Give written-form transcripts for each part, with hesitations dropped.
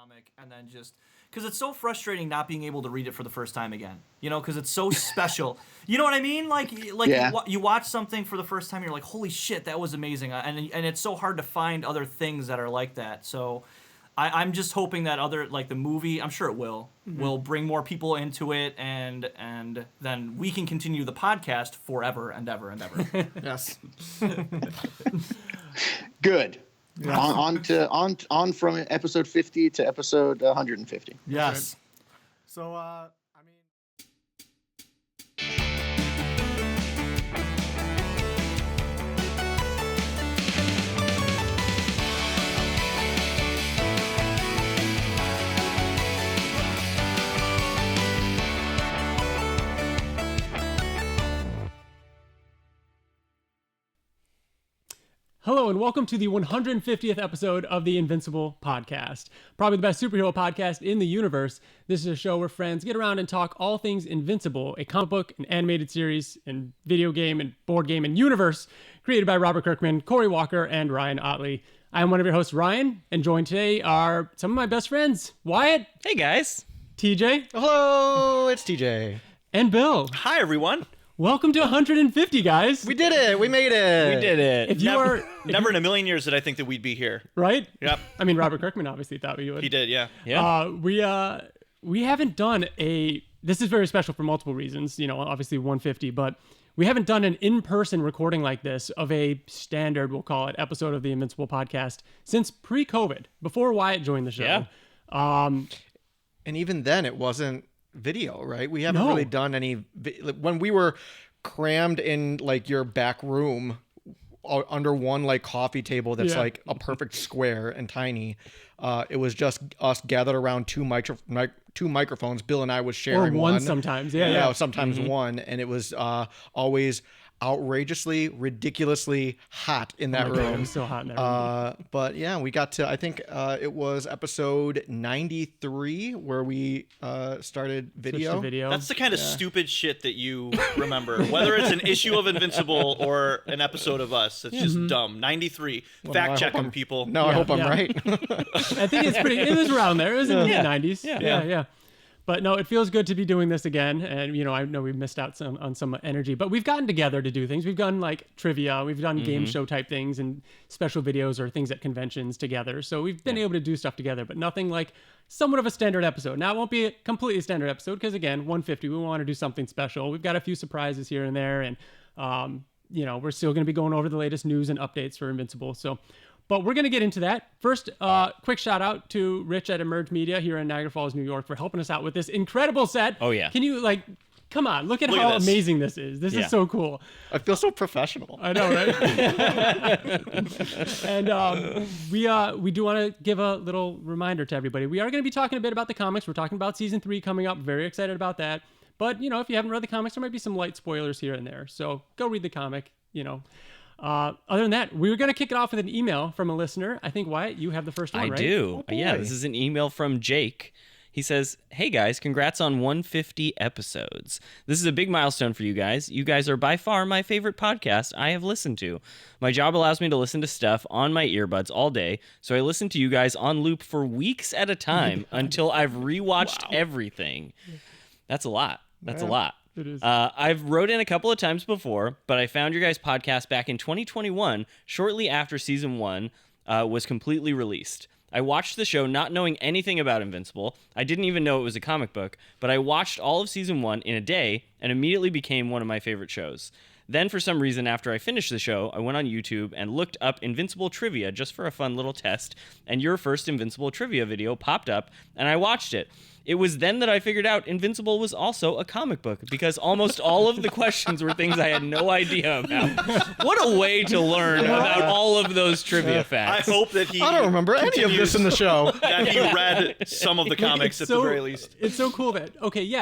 comic and then just because it's so frustrating not being able to read it for the first time again, you know, because it's so special. You know what I mean? Like yeah. you watch something for the first time, and you're like, holy shit, that was amazing, and it's so hard to find other things that are like that. So I'm just hoping that other, like the movie, I'm sure it will bring more people into it, and then we can continue the podcast forever and ever and ever. Yes. Good. Yeah. On from episode 50 to episode 150. Yes. Right. So I mean. Hello and welcome to the 150th episode of the Invincible Podcast. Probably the best superhero podcast in the universe. This is a show where friends get around and talk all things Invincible, a comic book, an animated series, and video game, and board game, and universe created by Robert Kirkman, Corey Walker, and Ryan Ottley. I am one of your hosts, Ryan, and joined today are some of my best friends, Wyatt. Hey guys. TJ. Hello, it's TJ. And Bill. Hi everyone. Welcome to 150, guys. We did it. We made it. We did it. If you are never in a million years did I think that we'd be here. Right? Yep. I mean, Robert Kirkman obviously thought we would. He did, yeah. Yeah. We haven't done this is very special for multiple reasons, you know, obviously 150, but we haven't done an in-person recording like this of a standard, we'll call it, episode of the Invincible Podcast since pre-COVID, before Wyatt joined the show. Yeah. And even then it wasn't video, right? We haven't really done any when we were crammed in like your back room under one like coffee table that's like a perfect square and tiny. It was just us gathered around two microphones. Bill and I was sharing or one sometimes. Sometimes one, and it was always outrageously, ridiculously hot in that room. It was so hot in that room. But yeah, we got to, I think it was episode 93 where we started video. That's the kind of stupid shit that you remember, whether it's an issue of Invincible or an episode of us. It's just dumb. 93. Well, Fact check them, people. No, I hope I'm right. I think it was around there. It was in the mid-90s. Yeah. But no, it feels good to be doing this again. And, you know, I know we missed out on some energy, but we've gotten together to do things. We've done like trivia, we've done game show type things and special videos or things at conventions together. So we've been able to do stuff together, but nothing like somewhat of a standard episode. Now, it won't be a completely standard episode because, again, 150, we want to do something special. We've got a few surprises here and there. And, you know, we're still going to be going over the latest news and updates for Invincible. But we're going to get into that. First, quick shout out to Rich at Emerge Media here in Niagara Falls, New York for helping us out with this incredible set. Oh, yeah. Can you, come on, look at how amazing this is. This is so cool. I feel so professional. I know, right? And we do want to give a little reminder to everybody. We are going to be talking a bit about the comics. We're talking about season 3 coming up. Very excited about that. But, you know, if you haven't read the comics, there might be some light spoilers here and there. So go read the comic, you know. Other than that, we were going to kick it off with an email from a listener. I think, Wyatt, you have the first one, right? I do. Oh, yeah, this is an email from Jake. He says, hey guys, congrats on 150 episodes. This is a big milestone for you guys. You guys are by far my favorite podcast I have listened to. My job allows me to listen to stuff on my earbuds all day, so I listen to you guys on loop for weeks at a time until I've rewatched everything. That's a lot. That's a lot. It is. I've wrote in a couple of times before, but I found your guys' podcast back in 2021, shortly after season 1 was completely released. I watched the show not knowing anything about Invincible. I didn't even know it was a comic book, but I watched all of season 1 in a day and immediately became one of my favorite shows. Then, for some reason, after I finished the show, I went on YouTube and looked up Invincible trivia just for a fun little test, and your first Invincible trivia video popped up, and I watched it. It was then that I figured out Invincible was also a comic book, because almost all of the questions were things I had no idea about. What a way to learn about all of those trivia facts. I hope that he... I don't remember any of this in the show. That he read some of the comics at the very least. It's so cool that,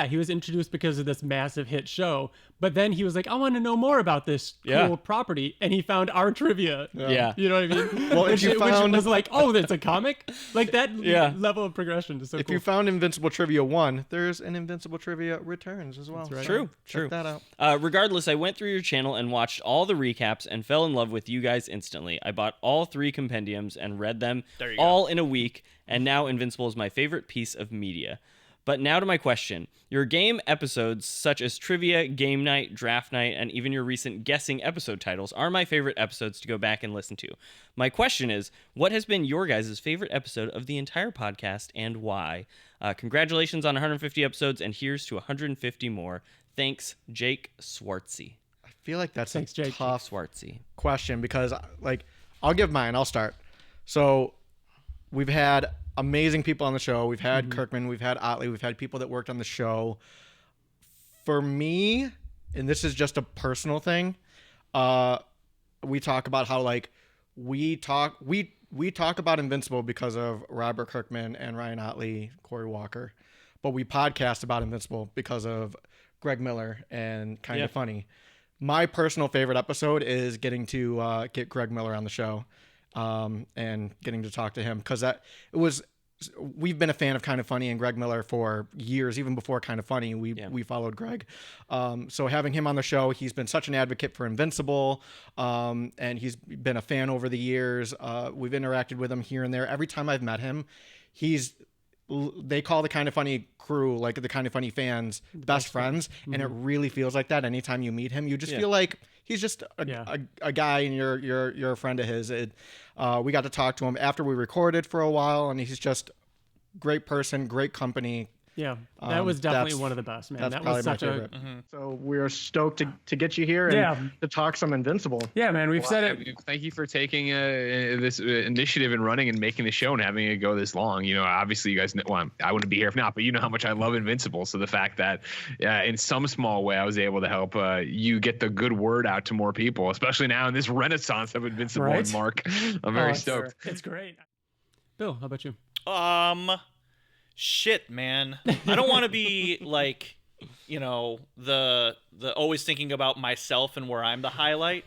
he was introduced because of this massive hit show, but then he was like, I want to know more about this cool property, and he found our trivia. Yeah. You know what I mean? Well, if you found... Which was like, oh, that's a comic? Like that level of progression is so cool. If you found Invincible Trivia 1, there's an Invincible Trivia Returns as well. That's right. True. Check that out. Regardless, I went through your channel and watched all the recaps and fell in love with you guys instantly. I bought all 3 compendiums and read them all in a week, and now Invincible is my favorite piece of media. But now to my question. Your game episodes, such as Trivia, Game Night, Draft Night, and even your recent guessing episode titles, are my favorite episodes to go back and listen to. My question is, what has been your guys' favorite episode of the entire podcast, and why? Congratulations on 150 episodes, and here's to 150 more. Thanks, Jake Swartzy. I feel like that's a Jake tough Swartzy. question because, like, I'll give mine. I'll start. So we've had amazing people on the show. We've had Kirkman. We've had Ottley. We've had people that worked on the show. For me, and this is just a personal thing, we talk about how, like, we talk about Invincible because of Robert Kirkman and Ryan Ottley, Corey Walker, but we podcast about Invincible because of Greg Miller and Kind of Funny. My personal favorite episode is getting to get Greg Miller on the show. And getting to talk to him because we've been a fan of Kind of Funny and Greg Miller for years, even before Kind of Funny. We followed Greg. So having him on the show, he's been such an advocate for Invincible, and he's been a fan over the years. We've interacted with him here and there. Every time I've met him, they call the Kind of Funny crew, like the Kind of Funny fans, best friends, and it really feels like that. Anytime you meet him, you just feel like he's just a guy, and you're a friend of his. We got to talk to him after we recorded for a while, and he's just great person, great company. Yeah, that was definitely one of the best, man. That was such a. So we're stoked to get you here and to talk some Invincible. Yeah, man, we've said it. Thank you for taking this initiative and running and making the show and having it go this long. You know, obviously you guys know, well, I wouldn't be here if not, but you know how much I love Invincible. So the fact that in some small way I was able to help you get the good word out to more people, especially now in this renaissance of Invincible and Mark, I'm very stoked. It's great. Bill, how about you? Shit, man. I don't want to be like, you know, the always thinking about myself and where I'm the highlight.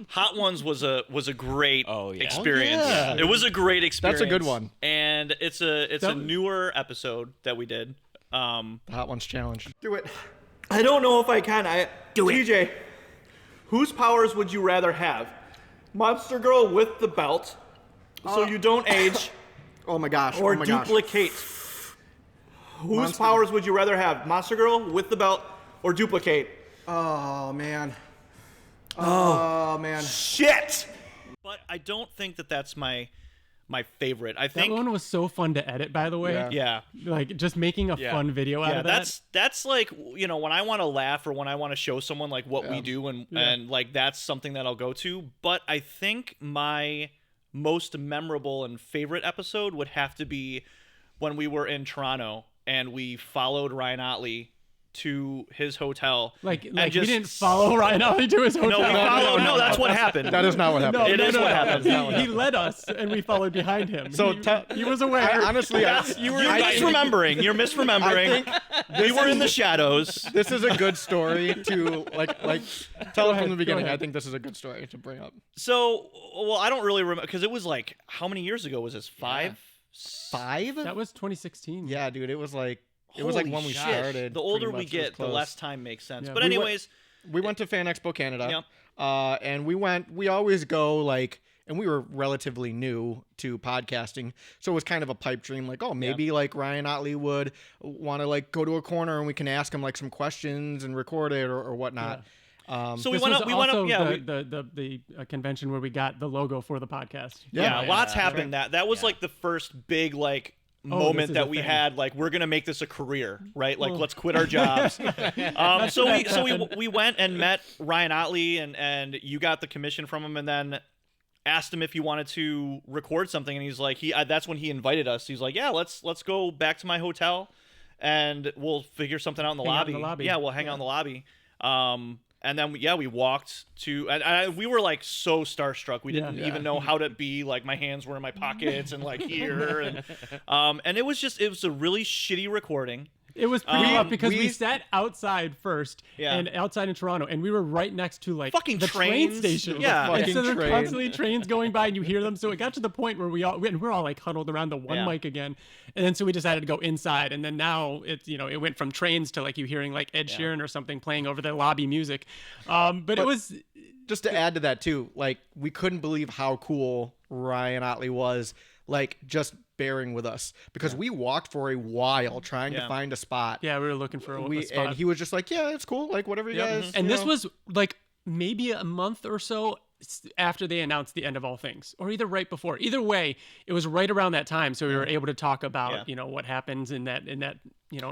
Hot Ones was a great experience. Oh, yeah. It was a great experience. That's a good one. And it's a newer episode that we did. The Hot Ones challenge. Do it. I don't know if I can. TJ, whose powers would you rather have? Monster Girl with the belt, so you don't age, Oh my gosh. or oh my gosh. duplicate? Whose powers would you rather have? Monster Girl with the belt or duplicate? Oh man. Oh man. Shit! But I don't think that that's my favorite. I That think one was so fun to edit, by the way. yeah. Like just making a fun video out of that. That's like, you know, when I want to laugh or when I want to show someone like what we do and like that's something that I'll go to. But I think my most memorable and favorite episode would have to be when we were in Toronto and we followed Ryan Ottley to his hotel. Like we didn't follow Ryan Ottley to his hotel. No, we followed. No, that's what happened. That is not what happened. It is what happened. He led us, and we followed behind him. So he was aware. Honestly, You're misremembering. You're misremembering. We were in the shadows. this is a good story to like tell it from the beginning. I think this is a good story to bring up. So, well, I don't really remember because it was like, how many years ago was this? 5? 5? That was 2016. Yeah, dude. It was like when we shit. started. The older pretty we much, it was get, the close. less time makes sense. Yeah, But anyways, we went to Fan Expo Canada. And we always go like, and we were relatively new to podcasting, so it was kind of a pipe dream, like, oh, maybe like Ryan Ottley would want to like go to a corner and we can ask him like some questions and record it or whatnot. so we went up. The convention where we got the logo for the podcast. Lots happened. That was like the first big like moment that we had, like, we're gonna make this a career, right? Like, let's quit our jobs. So we went and met Ryan Ottley, and you got the commission from him, and then asked him if he wanted to record something, and he's like, that's when he invited us. He's like, yeah, let's go back to my hotel, and we'll figure something out in the lobby. Yeah, we'll hang out in the lobby. And then we walked to, and we were like so starstruck. We didn't even know how to be, like, my hands were in my pockets and like here, and it was a really shitty recording, It was pretty rough because we sat outside first, Yeah. and outside in Toronto, and we were right next to like Fucking the train trains. station. Yeah. and so Fucking there are constantly trains going by, and you hear them. So it got to the point where we're all like huddled around the one Yeah. mic again, and then so we decided to go inside, and then now it's it went from trains to like you hearing like Ed Sheeran or something playing over the lobby music, but it was. Just to add to that too, like we couldn't believe how cool Ryan Ottley was, like just bearing with us because we walked for a while trying to find a spot. Yeah, we were looking for a spot. And he was just like, yeah, it's cool, like whatever you guys. And this was like maybe a month or so after they announced the end of all things, or either right before. Either way, it was right around that time, so we were able to talk about what happens in that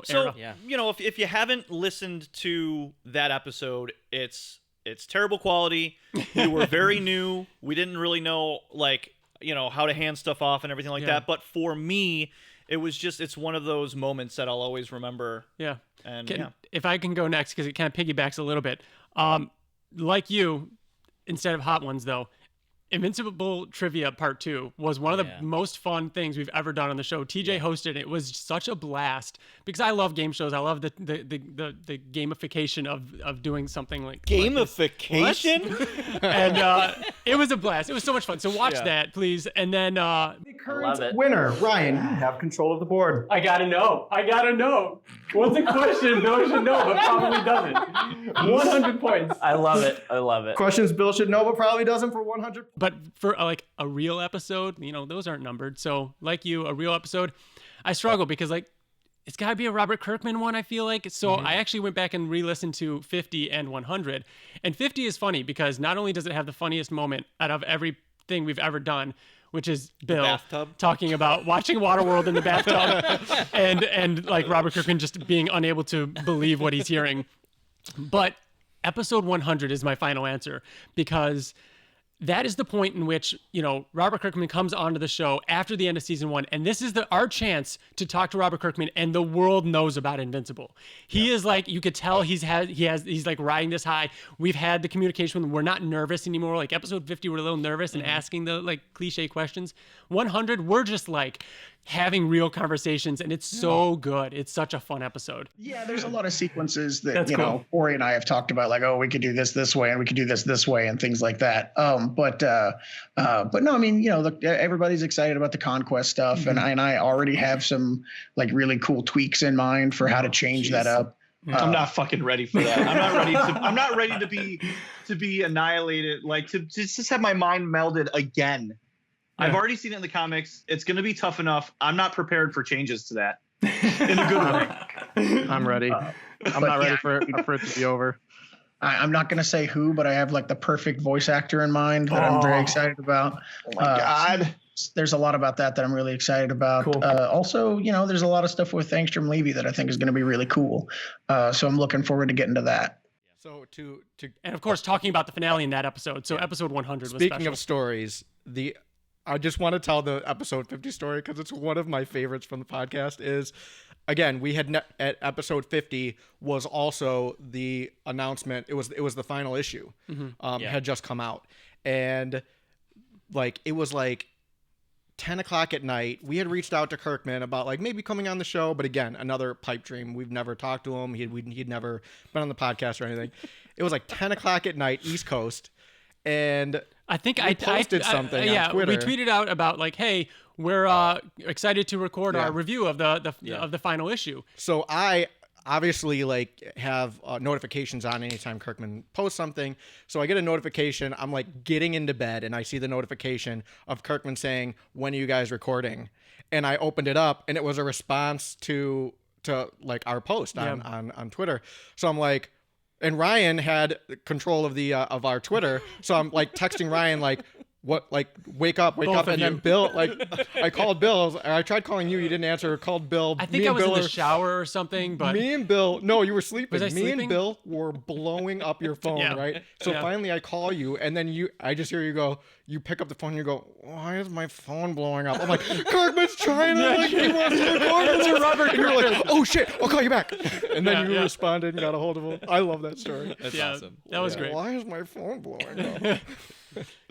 So era. if you haven't listened to that episode, it's terrible quality. We were very new. We didn't really know how to hand stuff off and everything like that. But for me, it's one of those moments that I'll always remember. Yeah. And if I can go next, because it kind of piggybacks a little bit. Like you, instead of Hot Ones though, Invincible Trivia Part 2 was one of the most fun things we've ever done on the show. TJ hosted it. It was such a blast because I love game shows. I love the gamification of doing something like gamification. And it was a blast. It was so much fun. So watch that, please. And then the current winner, Ryan, you have control of the board. I gotta know. What's the question? Bill should know, but probably doesn't. 100 points. I love it. Questions Bill should know, but probably doesn't for 100. But for like a real episode, those aren't numbered. So like you, a real episode, I struggle because like it's got to be a Robert Kirkman one, I feel like. So I actually went back and re-listened to 50 and 100. And 50 is funny because not only does it have the funniest moment out of everything we've ever done, which is Bill talking about watching Waterworld in the bathtub and like Robert Kirkman just being unable to believe what he's hearing. But episode 100 is my final answer because that is the point in which, Robert Kirkman comes onto the show after the end of season 1. And this is our chance to talk to Robert Kirkman, and the world knows about Invincible. He is like, you could tell he's like riding this high. We've had the communication with him. We're not nervous anymore. Like episode 50, we're a little nervous and asking the like cliche questions. 100, we're just like having real conversations, and it's so good. It's such a fun episode. Yeah, there's a lot of sequences that Corey and I have talked about, like, oh, we could do this way, and we could do this way, and things like that. But no, I mean, look, everybody's excited about the conquest stuff, and I already have some like really cool tweaks in mind for how to change that up. I'm not fucking ready for that. I'm not ready to be annihilated. Like to just have my mind melded again. Yeah. I've already seen it in the comics. It's going to be tough enough. I'm not prepared for changes to that in a good way. I'm ready. I'm not ready for it to be over. I'm not going to say who, but I have like the perfect voice actor in mind that I'm very excited about. Oh my God. There's a lot about that I'm really excited about. Cool. Also, there's a lot of stuff with Angstrom Levy that I think is going to be really cool. So I'm looking forward to getting to that. So and of course, talking about the finale in that episode. So episode 100 was special. Speaking of stories, I just want to tell the episode 50 story because it's one of my favorites from the podcast. Is again, we had at episode 50 was also the announcement. It was the final issue had just come out, and like it was like 10 o'clock at night. We had reached out to Kirkman about like maybe coming on the show, but again, another pipe dream. We've never talked to him. He'd never been on the podcast or anything. It was like 10 o'clock at night, East Coast, and I think I posted something on Twitter. We tweeted out about like, hey, we're excited to record our review of the final issue. So I obviously like have notifications on anytime Kirkman posts something. So I get a notification. I'm like getting into bed and I see the notification of Kirkman saying, "When are you guys recording?" And I opened it up and it was a response to like our post on Twitter. So I'm like, and Ryan had control of the of our Twitter, so I'm like texting Ryan like, "What? Like, wake up!" And then Bill, like, I called Bill. I tried calling you. You didn't answer. I called Bill. I think I was in the shower or something. But me and Bill, no, you were sleeping. Was I sleeping? And Bill were blowing up your phone, right? So finally, I call you, and then I just hear you go. You pick up the phone and you go, "Why is my phone blowing up?" I'm like, "Kirkman's trying to like he wants to record with Robert." And you're like, "Oh shit, I'll call you back." And then you responded and got a hold of him. I love that story. That's awesome. That was great. Why is my phone blowing up?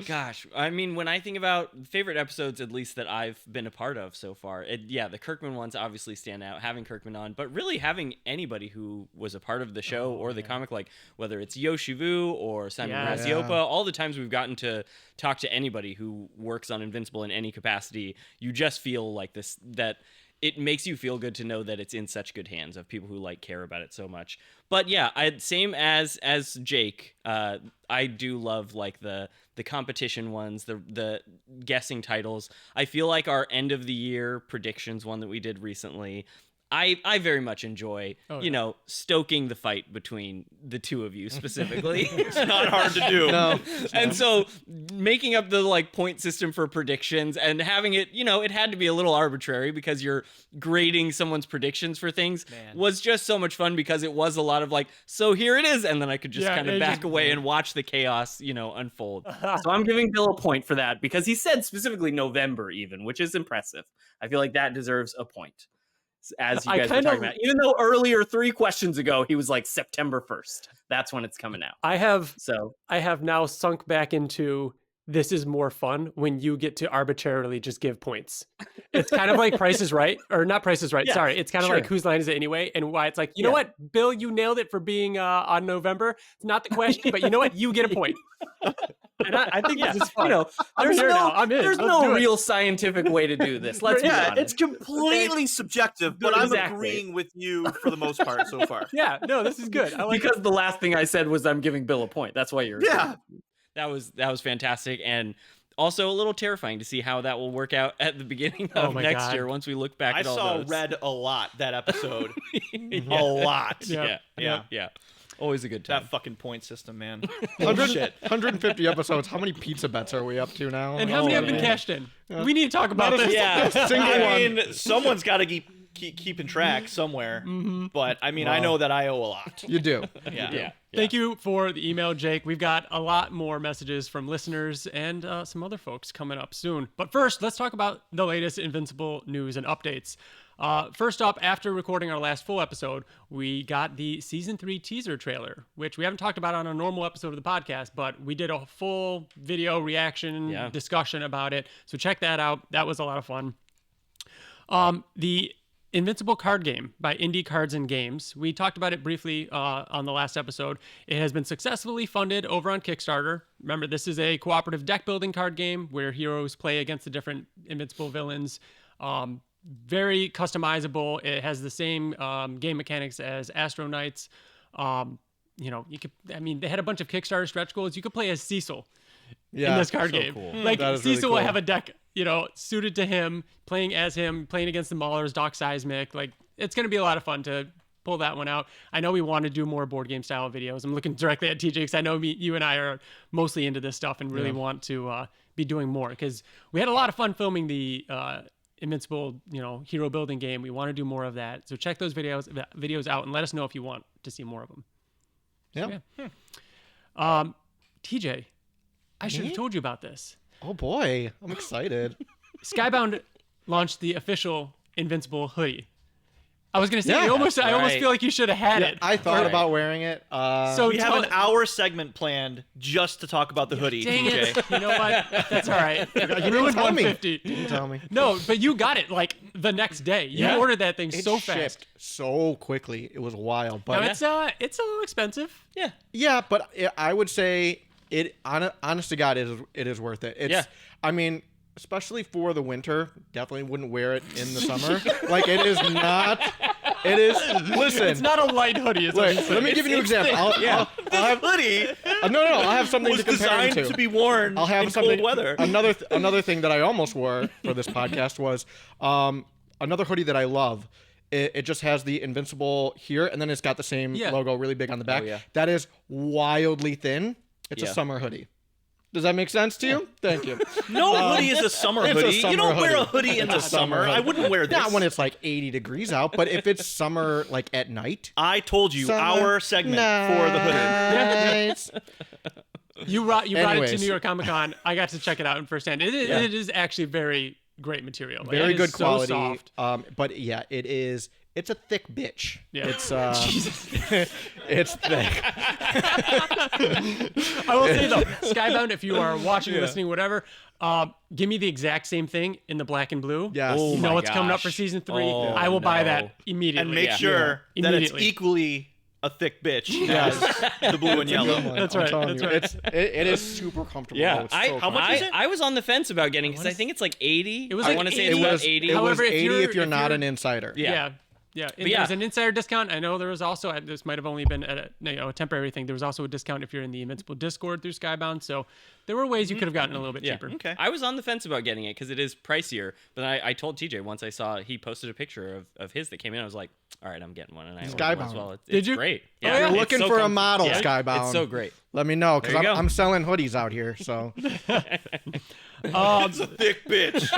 Gosh, I mean, when I think about favorite episodes, at least that I've been a part of so far, the Kirkman ones obviously stand out, having Kirkman on, but really having anybody who was a part of the show or the comic, like whether it's Yoshivu or Simon Raziopa, all the times we've gotten to talk to anybody who works on Invincible in any capacity, you just feel like this, that it makes you feel good to know that it's in such good hands of people who like care about it so much. But yeah, same as Jake, I do love like the competition ones, the guessing titles. I feel like our end of the year predictions one that we did recently, I very much enjoy, stoking the fight between the two of you specifically. It's not hard to do. No. And so making up the like point system for predictions and having it, it had to be a little arbitrary because you're grading someone's predictions for things was just so much fun because it was a lot of like, so here it is. And then I could just kind of back away and watch the chaos, unfold. So I'm giving Bill a point for that because he said specifically November even, which is impressive. I feel like that deserves a point. As you guys were talking about, even though earlier 3 questions ago he was like September 1st. That's when it's coming out. I have now sunk back into this is more fun when you get to arbitrarily just give points. It's kind of like Price is Right, or not Price is Right. Yeah, sorry, it's kind of like whose line is it anyway? And why it's like, you know what, Bill, you nailed it for being on November. It's not the question, but you know what, you get a point. And I think this is fun. There's no real scientific way to do this. Let's be honest. It's completely subjective, but I'm agreeing with you for the most part so far. Yeah, no, this is good. I like because the last thing I said was I'm giving Bill a point. That's why you're That was fantastic, and also a little terrifying to see how that will work out at the beginning of next year once we look back at all those. I saw Red a lot that episode. A lot. Yeah. Always a good time. That fucking point system, man. 150 episodes. How many pizza bets are we up to now? And how many have been cashed in? We need to talk about this. Yeah. I mean, someone's got to keep keeping track somewhere. But I mean, I know that I owe a lot. You do. Yeah. Thank you for the email, Jake. We've got a lot more messages from listeners and some other folks coming up soon. But first, let's talk about the latest Invincible news and updates. First up, after recording our last full episode, we got the Season 3 teaser trailer, which we haven't talked about on a normal episode of the podcast, but we did a full video reaction discussion about it. So check that out. That was a lot of fun. The Invincible card game by Indie Cards and Games. We talked about it briefly on the last episode. It has been successfully funded over on Kickstarter. Remember, this is a cooperative deck building card game where heroes play against the different Invincible villains. Very customizable. It has the same game mechanics as Astro Knights. They had a bunch of Kickstarter stretch goals. You could play as Cecil in this card game. Cool. Like Cecil really cool. will have a deck, suited to him, playing as him, playing against the Maulers, Doc Seismic. Like, it's going to be a lot of fun to pull that one out. I know we want to do more board game style videos. I'm looking directly at TJ because I know you and I are mostly into this stuff and really want to be doing more because we had a lot of fun filming the Invincible, hero building game. We want to do more of that. So check those videos out and let us know if you want to see more of them. TJ, I should have told you about this. Oh boy, I'm excited. Skybound launched the official Invincible hoodie. I was gonna say, I almost feel like you should have had it. I thought about wearing it. So we have an hour segment planned just to talk about the hoodie. Dang TJ. it! You know what? That's all right. You ruined 150. You didn't tell me. No, but you got it like the next day. You ordered that thing so fast. Shipped so quickly. It was wild. But now it's a little expensive. Yeah, but I would say it. Honest to God, it is worth it. I mean, especially for the winter, definitely wouldn't wear it in the summer. Like, it is not. It is. Listen, it's not a light hoodie. Let me give you an example. I'll have hoodie. No. I'll have something to compare designed it to. To be worn. I'll have in something. Cold weather. Another thing that I almost wore for this podcast was another hoodie that I love. It just has the Invincible here, and then it's got the same logo really big on the back. That is wildly thin. It's a summer hoodie. Does that make sense to you? Thank you. No hoodie is a summer hoodie. You don't wear a hoodie in the summer. I wouldn't wear this. Not when it's like 80 degrees out, but if it's summer, like at night. I told you, our segment for the hoodie. You brought it to New York Comic Con. I got to check it out in firsthand. It is actually very great material. Very good quality. So soft. But yeah, it is It's a thick bitch. Yeah. It's it's thick. I will say though, Skybound, if you are watching, listening, whatever, give me the exact same thing in the black and blue. Yes. You know what's coming up for season 3. I will buy that immediately. And make sure that it's equally a thick bitch as the blue and yellow. That's right. That's right. It is super comfortable. Yeah. How much is it? I was on the fence about getting because I think it's like 80. It was I like want to say 80. it's about 80. It was However, 80 if you're not an insider. Yeah. There's an insider discount. I know there was also, this might have only been a temporary thing. There was also a discount if you're in the Invincible Discord through Skybound. So there were ways you could have gotten a little bit cheaper. Okay. I was on the fence about getting it because it is pricier. But I told TJ once I saw he posted a picture of his that came in. I was like, all right, I'm getting one. And I ordered one as well. It's great. Yeah. If you're looking for a model, Skybound. It's so great. Let me know because I'm selling hoodies out here. So. It's a thick bitch.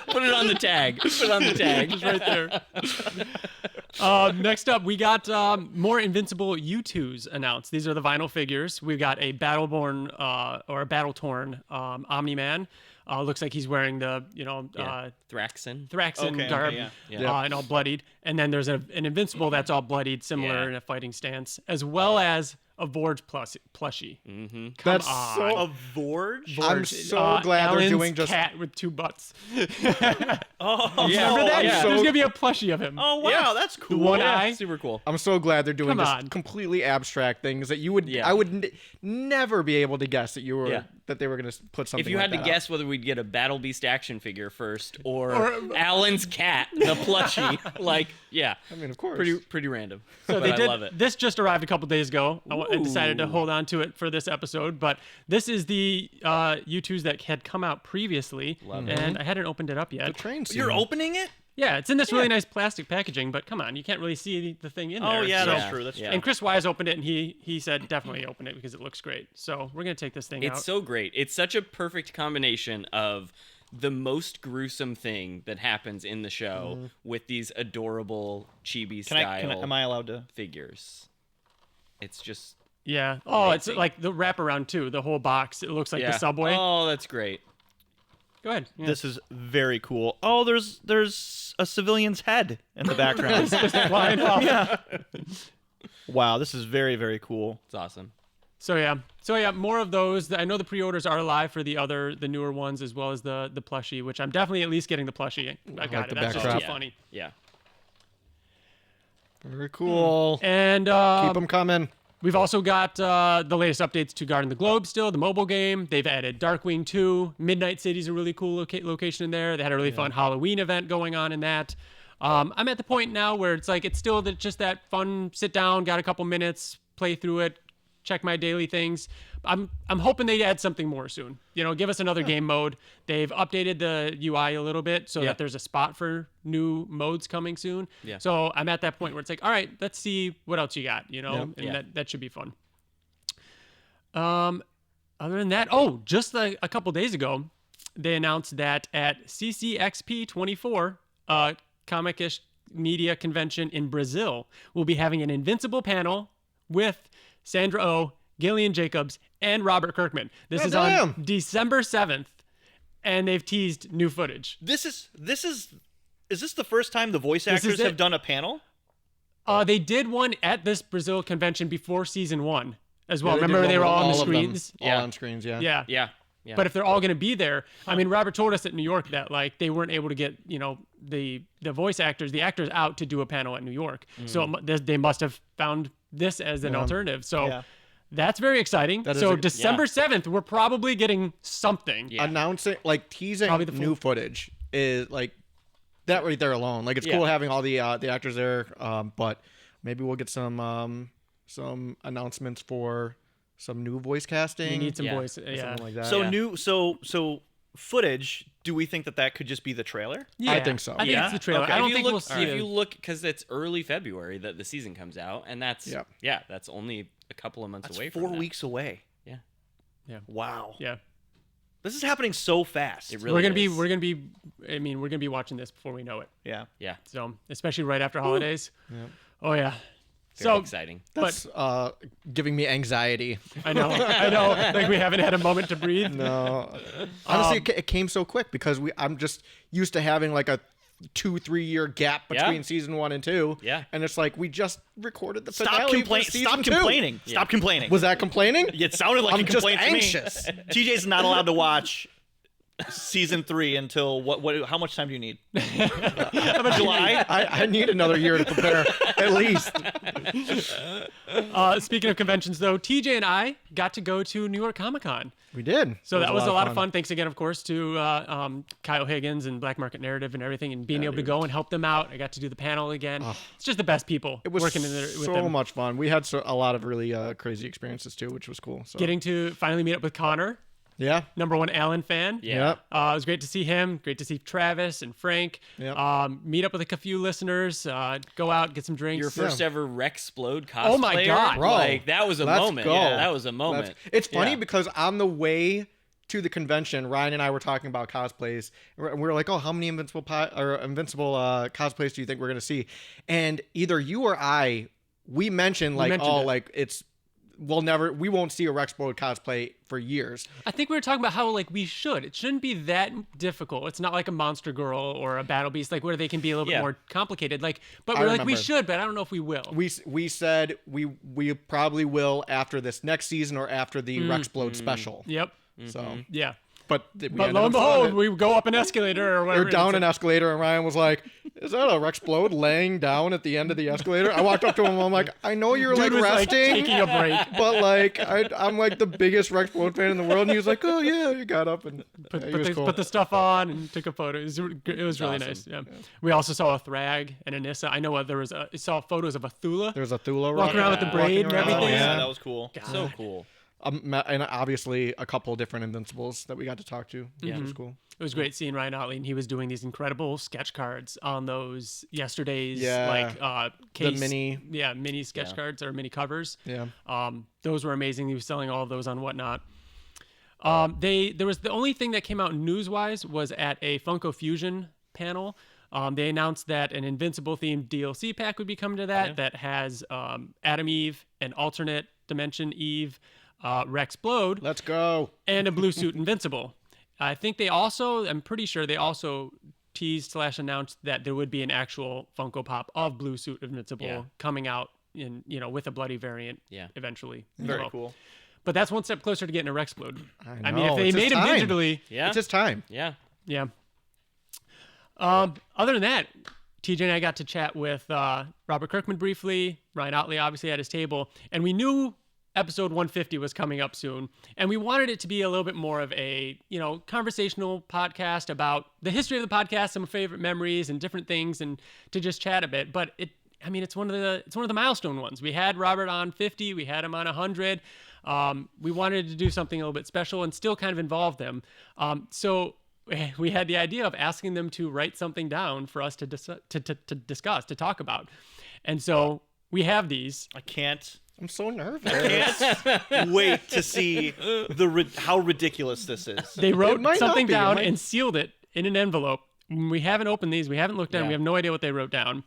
Put it on the tag. Put it on the tag. It's right there. Next up, we got more Invincible U2s announced. These are the vinyl figures. We've got a Battleborn or a Battle-Torn Omni-Man. Looks like he's wearing the, Thraxon garb yeah. and all bloodied. And then there's an Invincible that's all bloodied, similar in a fighting stance, as well as a Vorge plushie. Mm-hmm. That's on. so a Vorge? I'm so glad they're doing just cat with 2 butts. Remember that? Yeah. There's gonna be a plushie of him. Oh wow, that's cool. The one eye, super cool. I'm so glad they're doing just completely abstract things that you would I would never be able to guess that you were that they were gonna put something. If you like had to that guess whether we'd get a Battle Beast action figure first or Alan's cat, the plushie, I mean, of course, pretty random. So but I love it. This just arrived a couple days ago. I decided to hold on to it for this episode, but this is the U2s that had come out previously, and I hadn't opened it up yet. The train scene. You're opening it? Yeah, it's in this really nice plastic packaging, but come on, you can't really see the thing in there. Oh yeah, so, that's true. That's true. And Chris Wise opened it, and he said definitely open it because it looks great. So we're gonna take this thing out. It's so great. It's such a perfect combination of the most gruesome thing that happens in the show with these adorable chibi style am I allowed to figures. It's just amazing. It's like the wraparound too. The whole box. It looks like the subway. Oh, that's great. Go ahead. Yeah. This is very cool. Oh, there's a civilian's head in the background. Just flying off. Yeah. Wow, this is very, very cool. It's awesome. So yeah, more of those. I know the pre-orders are live for the newer ones as well as the plushie, which I'm definitely at least getting the plushie. I got it. That's just too funny. Yeah. Very cool. And keep them coming. We've also got the latest updates to Garden the Globe still, the mobile game. They've added Darkwing 2. Midnight City's a really cool location in there. They had a really fun Halloween event going on in that. I'm at the point now where it's like it's still just that fun sit down, got a couple minutes, play through it, check my daily things. I'm hoping they add something more soon. Give us another game mode. They've updated the UI a little bit so that there's a spot for new modes coming soon. Yeah. So I'm at that point where it's like, all right, let's see what else you got, and that should be fun. Other than that, just a couple days ago, they announced that at CCXP 24, Comic-ish Media Convention in Brazil, we'll be having an Invincible panel with Sandra Oh, Gillian Jacobs, and Robert Kirkman. This is on December 7th, and they've teased new footage. Is this the first time the voice actors have done a panel? They did one at this Brazil convention before season 1 as well. Remember they were all on the screens? All on screens, yeah. But if they're all going to be there, I mean, Robert told us at New York that they weren't able to get the voice actors, the actors out to do a panel at New York. So they must have found this as an alternative. So that's very exciting. So December 7th, we're probably getting something. Announcing, teasing new footage is that right there alone. It's cool having all the actors there, but maybe we'll get some announcements for some new voice casting. We need some voice, something like that. So so footage. Do we think that could just be the trailer? Yeah, I think so. I think it's the trailer. Okay. I don't think we'll see it. If you look, because it's early February that the season comes out, and that's that's only a couple of months away. 4 weeks away. Yeah. Wow. Yeah. This is happening so fast. It really is. We're gonna be watching this before we know it. Yeah. So especially right after holidays. Yeah. Oh yeah. Very exciting. That's giving me anxiety. I know. We haven't had a moment to breathe. No. Honestly, it came so quick because I'm just used to having a 2-3 year gap between season 1 and 2. Yeah. And it's like, we just recorded the finale for season 2. Complaining. Stop complaining. Was that complaining? It sounded like I'm a just complaint anxious. to me. TJ's not allowed to watch season 3 until what? How much time do you need? July? I need another year to prepare, at least. Speaking of conventions, though, TJ and I got to go to New York Comic-Con. We did. So that was a lot of fun. Thanks again, of course, to Kyle Higgins and Black Market Narrative and everything, and being able to go and help them out. I got to do the panel again. It's just the best people. It was working with them. so much fun. We had a lot of really crazy experiences too, which was cool. So. Getting to finally meet up with Connor. Yeah. #1 Allen fan. Yeah. It was great to see him. Great to see Travis and Frank. Yep. Meet up with a few listeners. Go out, get some drinks. Your first ever Rexplode cosplayer. Oh my God. Bro, like that was a moment. go. Yeah, that was a moment. It's funny because on the way to the convention, Ryan and I were talking about cosplays, and we were like, "Oh, how many Invincible cosplays do you think we're gonna see?" And either you or I, we mentioned we won't see a Rexplode cosplay for years. I think we were talking about how we should. It shouldn't be that difficult. It's not like a Monster Girl or a Battle Beast, where they can be a little bit more complicated. But we're we should, but I don't know if we will. We said we probably will after this next season or after the Rexplode special. Yep. So yeah. But lo and behold, we go up an escalator or whatever. Or down an escalator, and Ryan was like, "Is that a Rexplode laying down at the end of the escalator?" I walked up to him, and I'm like, "I know you're resting, taking a break, but I'm like the biggest Rexplode fan in the world." And he was like, "Oh yeah," you got up and put the stuff on and took a photo. It was really awesome. Nice. Yeah. We also saw a Thrag and a Nissa. I know there was saw photos of a Thula. There was a Thula walking around with the braid and everything. Oh, yeah, that was cool. God. So cool. And obviously a couple of different Invincibles that we got to talk to. Yeah, which was cool. It was great seeing Ryan Ottley, and he was doing these incredible sketch cards on those yesterday's case, the mini sketch cards or mini covers. Yeah. Those were amazing. He was selling all of those on Whatnot. There was the only thing that came out news-wise was at a Funko Fusion panel. They announced that an Invincible themed DLC pack would be coming to that that has Adam Eve, an alternate dimension Eve, Rexplode. Let's go. And a blue suit Invincible. I'm pretty sure they also teased / announced that there would be an actual Funko Pop of blue suit Invincible coming out in with a bloody variant eventually. Very cool. But that's one step closer to getting a Rexplode. I mean, if they made him digitally, it's his time. Yeah. Yeah. Other than that, TJ and I got to chat with Robert Kirkman briefly. Ryan Ottley obviously at his table, and we knew episode 150 was coming up soon, and we wanted it to be a little bit more of a conversational podcast about the history of the podcast, some favorite memories and different things, and to just chat a bit. But it's one of the milestone ones. We had Robert on 50, we had him on 100. We wanted to do something a little bit special and still kind of involve them. So we had the idea of asking them to write something down for us to discuss, to talk about. And so we have these. I'm so nervous. I can't wait to see how ridiculous this is. They wrote something down and sealed it in an envelope. We haven't opened these. We haven't looked down. We have no idea what they wrote down.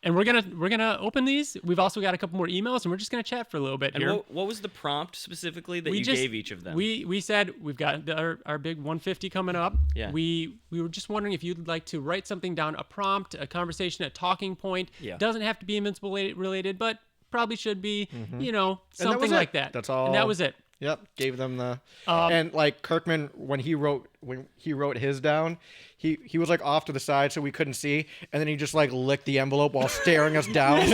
And we're gonna open these. We've also got a couple more emails, and we're just gonna chat for a little bit here. And what was the prompt specifically that you gave each of them? We said we've got our big 150 coming up. Yeah. We were just wondering if you'd like to write something down, a prompt, a conversation, a talking point. Yeah. Doesn't have to be Invincible related, but probably should be. Something like that. That's all. And that was it. Yep, gave them the and Kirkman when he wrote his down, he was off to the side so we couldn't see, and then he just licked the envelope while staring us down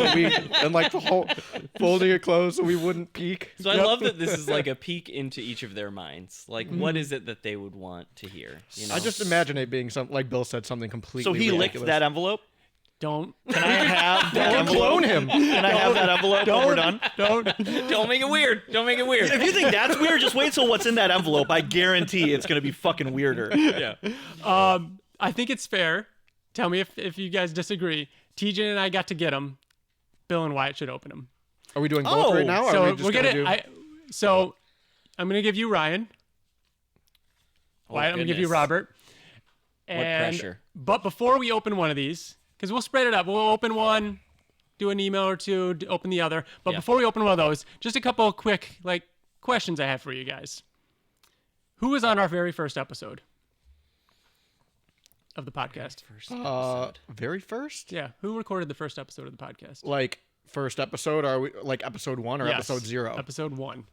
folding it closed so we wouldn't peek. So I love that this is a peek into each of their minds. What is it that they would want to hear? I just imagine it being something like Bill said, something completely. So he ridiculous. licked that envelope. Don't. Can I have that envelope? Clone him. Can I have that envelope when we're done? Don't make it weird. Don't make it weird. If you think that's weird, just wait till what's in that envelope. I guarantee it's going to be fucking weirder. Yeah. I think it's fair. Tell me if you guys disagree. TJ and I got to get them. Bill and Wyatt should open them. Are we doing both right now? Or so are we just So I'm gonna give you Ryan. Wyatt, I'm gonna give you Robert. What pressure? But before we open one of these, because we'll spread it up. We'll open one, do an email or two, open the other. But before we open one of those, just a couple of quick questions I have for you guys. Who was on our very first episode? of the podcast? First episode. Very first? Yeah. Who recorded the first episode of the podcast? Like first episode? Are we like episode 1 or Yes. episode 0? Episode 1.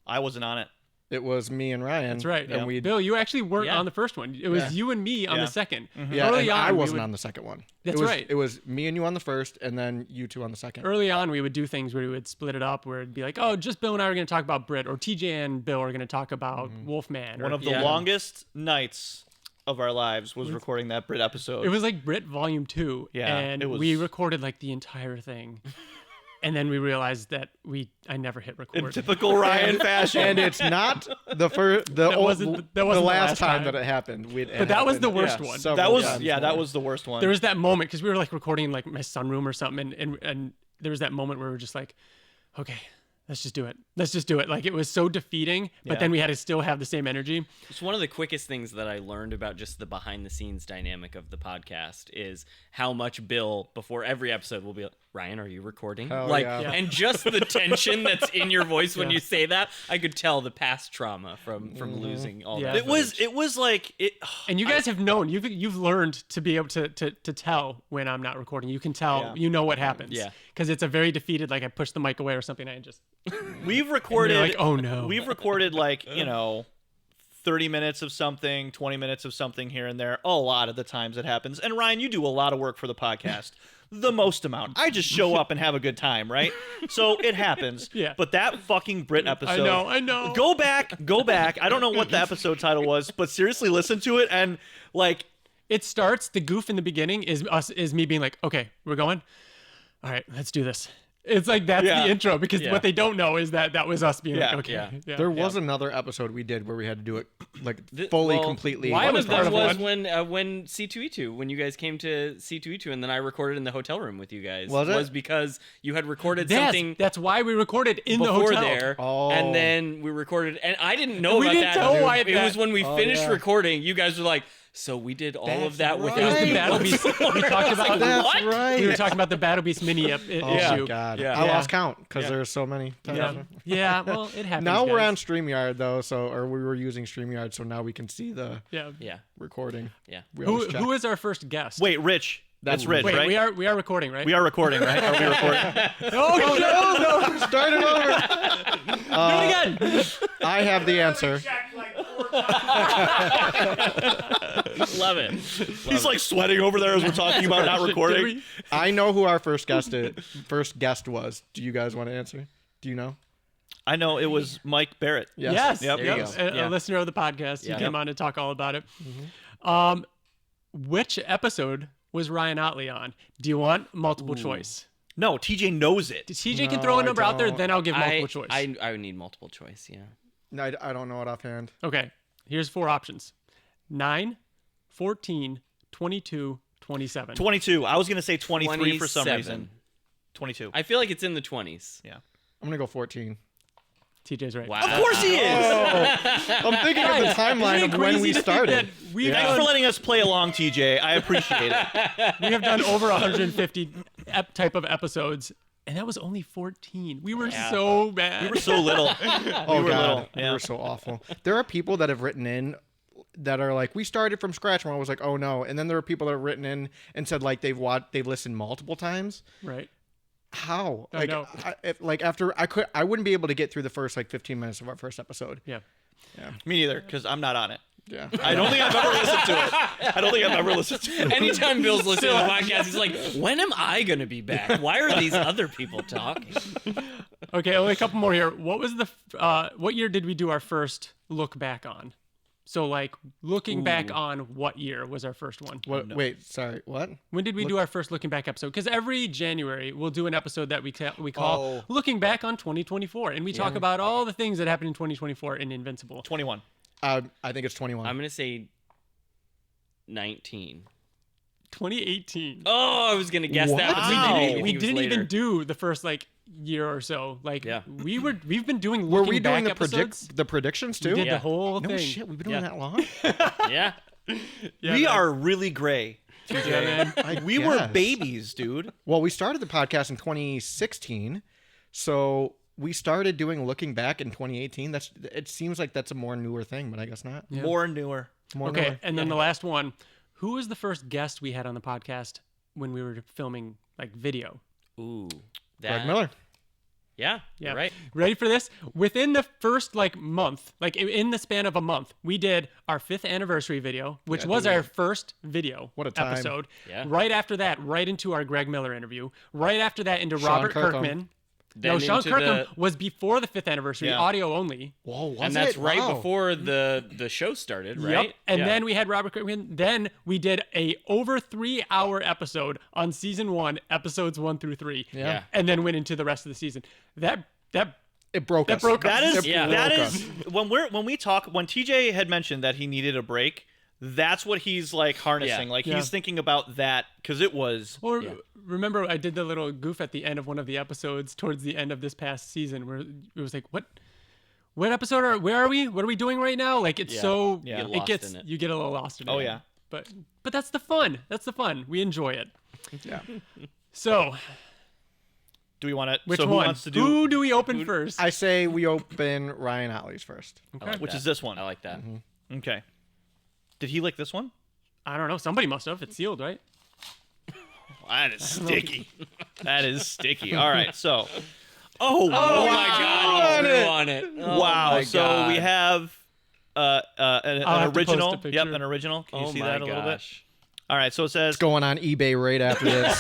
I wasn't on it. It was me and Ryan. That's right. And we Bill, you actually weren't on the first one. It was you and me on the second. Yeah, Early and on, I wasn't on the second one. That's right. It was me and you on the first, and then you two on the second. Early on, we would do things where we would split it up, where it'd be like, oh, just Bill and I are going to talk about Brit, or TJ and Bill are going to talk about Wolfman. One of the longest nights of our lives was recording that Brit episode. It was like Brit Volume 2. Yeah, and we recorded like the entire thing. And then we realized that I never hit record. In typical Ryan fashion. And it's not the wasn't the last time that it happened. But that was the worst one. That was the worst one. There was that moment because we were like recording in like my sunroom or something, and there was that moment where we were just like, okay, let's just do it. Let's just do it. Like it was so defeating, but then we had to still have the same energy. It's one of the quickest things that I learned about just the behind the scenes dynamic of the podcast is how much Bill before every episode will be like, Ryan, are you recording? And just the tension that's in your voice when you say that, I could tell the past trauma from losing all that. It was like it. And you guys have known, you've learned to be able to tell when I'm not recording. You can tell, you know what happens. Yeah. Because it's a very defeated, like I pushed the mic away or something. I just. We've recorded. Like, oh no. We've recorded 30 minutes of something, 20 minutes of something here and there. A lot of the times it happens. And Ryan, you do a lot of work for the podcast. The most amount. I just show up and have a good time, right? So it happens. Yeah. But that fucking Brit episode. I know. Go back. I don't know what the episode title was, but seriously listen to it and like. It starts, the goof in the beginning is me being like, okay, we're going. All right, let's do this. It's like that's the intro because what they don't know is that was us being like, okay. Yeah. There was another episode we did where we had to do it like fully, completely. One of them was when C2E2, when you guys came to C2E2 and then I recorded in the hotel room with you guys. Was because you had recorded something. That's why we recorded in the hotel. There. Oh. And then we recorded, and I didn't know about that. Tell Wyatt it was when we finished recording, you guys were like, so we did all of that with It was the Battle Beast. We talked about that's right. We were talking about the Battle Beast mini issue. Oh God! Yeah. I lost count because there's so many. Yeah. Well, it happens. Now we're on StreamYard though, or we were using StreamYard, so now we can see the recording. Yeah. Who is our first guest? Wait, Rich. That's Rich, Wait, right? we are recording, right? We are recording, right? Are we recording? No! Start it over. Do it again. I have the answer. Love it. He's like sweating over there as we're talking about not recording. I know who our first guest was. Do you guys want to answer? Do you know? I know it was Mike Barrett. Yes. Yep. There you go. A listener of the podcast. He came on to talk all about it. Mm-hmm. Which episode was Ryan Ottley on? Do you want multiple choice? No, TJ knows it. TJ can throw a number out there, then I'll give multiple choice. I would need multiple choice, yeah. No, I don't know it offhand. Okay, here's 4 options. 9, 14, 22, 27. 22. I was going to say 23 for some reason. 22. I feel like it's in the 20s. Yeah. I'm going to go 14. TJ's right. Wow. Of course he is. I'm thinking of the timeline of when we started. Thanks for letting us play along, TJ. I appreciate it. We have done over 150 type of episodes, and that was only 14. We were so bad. We were so little. Oh, God. We were so awful. There are people that have written in that are like, we started from scratch, and I was like, oh, no. And then there are people that have written in and said, like, they've listened multiple times. Right. How? I know. I wouldn't be able to get through the first 15 minutes of our first episode. Yeah. Me neither, because I'm not on it. Yeah. I don't think I've ever listened to it. Anytime Bill's listening to the podcast, he's like, when am I going to be back? Why are these other people talking? Okay, only a couple more here. What was what year did we do our first look back on? So, like, looking back on what year was our first one? What? No. Wait, sorry, what? When did we do our first looking back episode? Because every January, we'll do an episode that we call Looking Back on 2024. And we talk about all the things that happened in 2024 in Invincible. 21. I think it's 21. I'm going to say 19. 2018. Oh, I was going to guess that. Wow. We didn't even do the first, year or so. We've been doing looking back episodes. The predictions too? We did the whole no thing. Shit, we've been doing that long? Yeah. We are really gray. Yeah, man. We were babies, dude. Well, we started the podcast in 2016, so we started doing looking back in 2018. It seems like that's a more newer thing, but I guess not. Yeah. More newer. And then the last one. who was the first guest we had on the podcast when we were filming like video? Ooh, Greg Miller. Yeah, you're right. Ready for this? Within the first month, in the span of a month, we did our 5th anniversary video, which was our first video episode. Yeah. Right after that, right into our Greg Miller interview. Right after that, into Robert Kirkman. Sean Kirkman was before the 5th anniversary, audio only. Whoa, was and that's right before the show started, right? Yep. And then we had Robert Kirkman. Then we did a over 3-hour episode on season 1, episodes 1 through 3. Yeah. And then went into the rest of the season. It broke us. That is when TJ had mentioned that he needed a break. That's what he's like harnessing. He's thinking about that because it was. Or remember, I did the little goof at the end of one of the episodes towards the end of this past season where it was like, what episode where are we? What are we doing right now? Like it's so you get a little lost in it. Oh yeah. But that's the fun. That's the fun. We enjoy it. Yeah. So. Do we want to? Which so one? Who wants to do? Who do we open first? I say we open Ryan Otley's first. Okay. Which is this one? I like that. Mm-hmm. Okay. Did he lick this one? I don't know. Somebody must have. It's sealed, right? That is sticky. That is sticky. All right. So. Oh my God! He on it. Oh wow. So we have an original. Yep, an original. Can you see that a little bit? Gosh. All right. So it says. It's going on eBay right after this.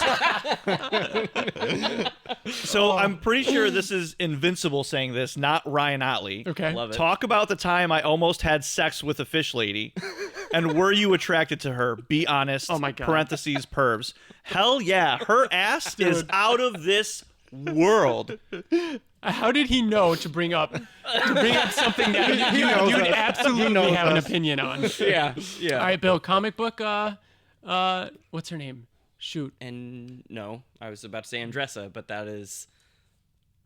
So I'm pretty sure this is Invincible saying this, not Ryan Otley. Okay. Love it. Talk about the time I almost had sex with a fish lady. And were you attracted to her? Be honest. Oh my God. Parentheses pervs. Hell yeah. Her ass is out of this world. How did he know to bring up something that you'd absolutely have an opinion on? Yeah. All right, Bill. Comic book. What's her name? Shoot. And no, I was about to say Andressa, but that is.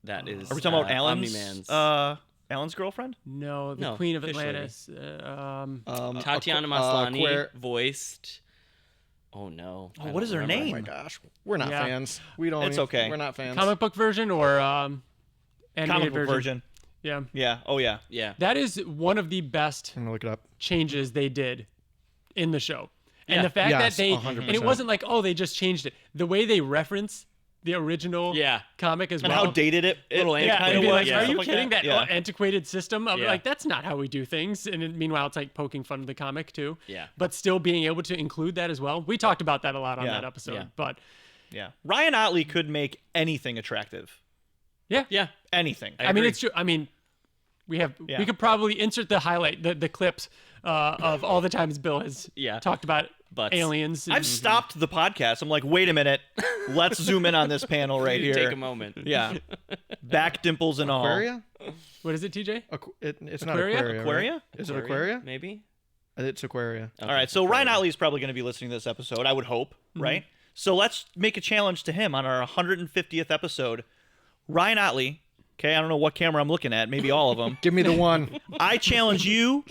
Are we talking about Alan's? Omni-Man's. Alan's girlfriend? No, the Queen of Fish Atlantis. Tatiana Maslany voiced. Oh no! Oh, what is her name? Oh my gosh, we're not fans. We don't. It's okay. We're not fans. Comic book version or animated Comic book version. Yeah. Yeah. Oh yeah. Yeah. That is one of the best I'm gonna look it up. changes they did in the show. And Yeah. the fact that they 100%. and it wasn't like, oh, they just changed it. The way they reference the original comic as And well. how dated it Little kind They'd of be was. like, Yeah. are you Stuff like kidding? That Yeah. antiquated system? I'm Yeah. like, that's not how we do things. And then, meanwhile, it's like poking fun of the comic too. Yeah. But still being able to include that as well. We talked about that a lot on Yeah. that episode. Yeah. But Yeah. Ryan Otley could make anything attractive. Yeah. Anything. I mean, it's true. I mean, we could probably insert the highlight, the clips of all the times Bill has talked about Butts. aliens. I've stopped the podcast. I'm like, wait a minute. Let's zoom in on this panel right here. Take a moment. Yeah. Back dimples and all. Aquaria? What is it, TJ? It's not Aquaria? Aquaria. Aquaria? Right? Is it Aquaria? Maybe. It's Aquaria. All right. So Ryan Otley is probably going to be listening to this episode, I would hope, right? So let's make a challenge to him on our 150th episode. Ryan Otley, okay, I don't know what camera I'm looking at, maybe all of them. Give me the one. I challenge you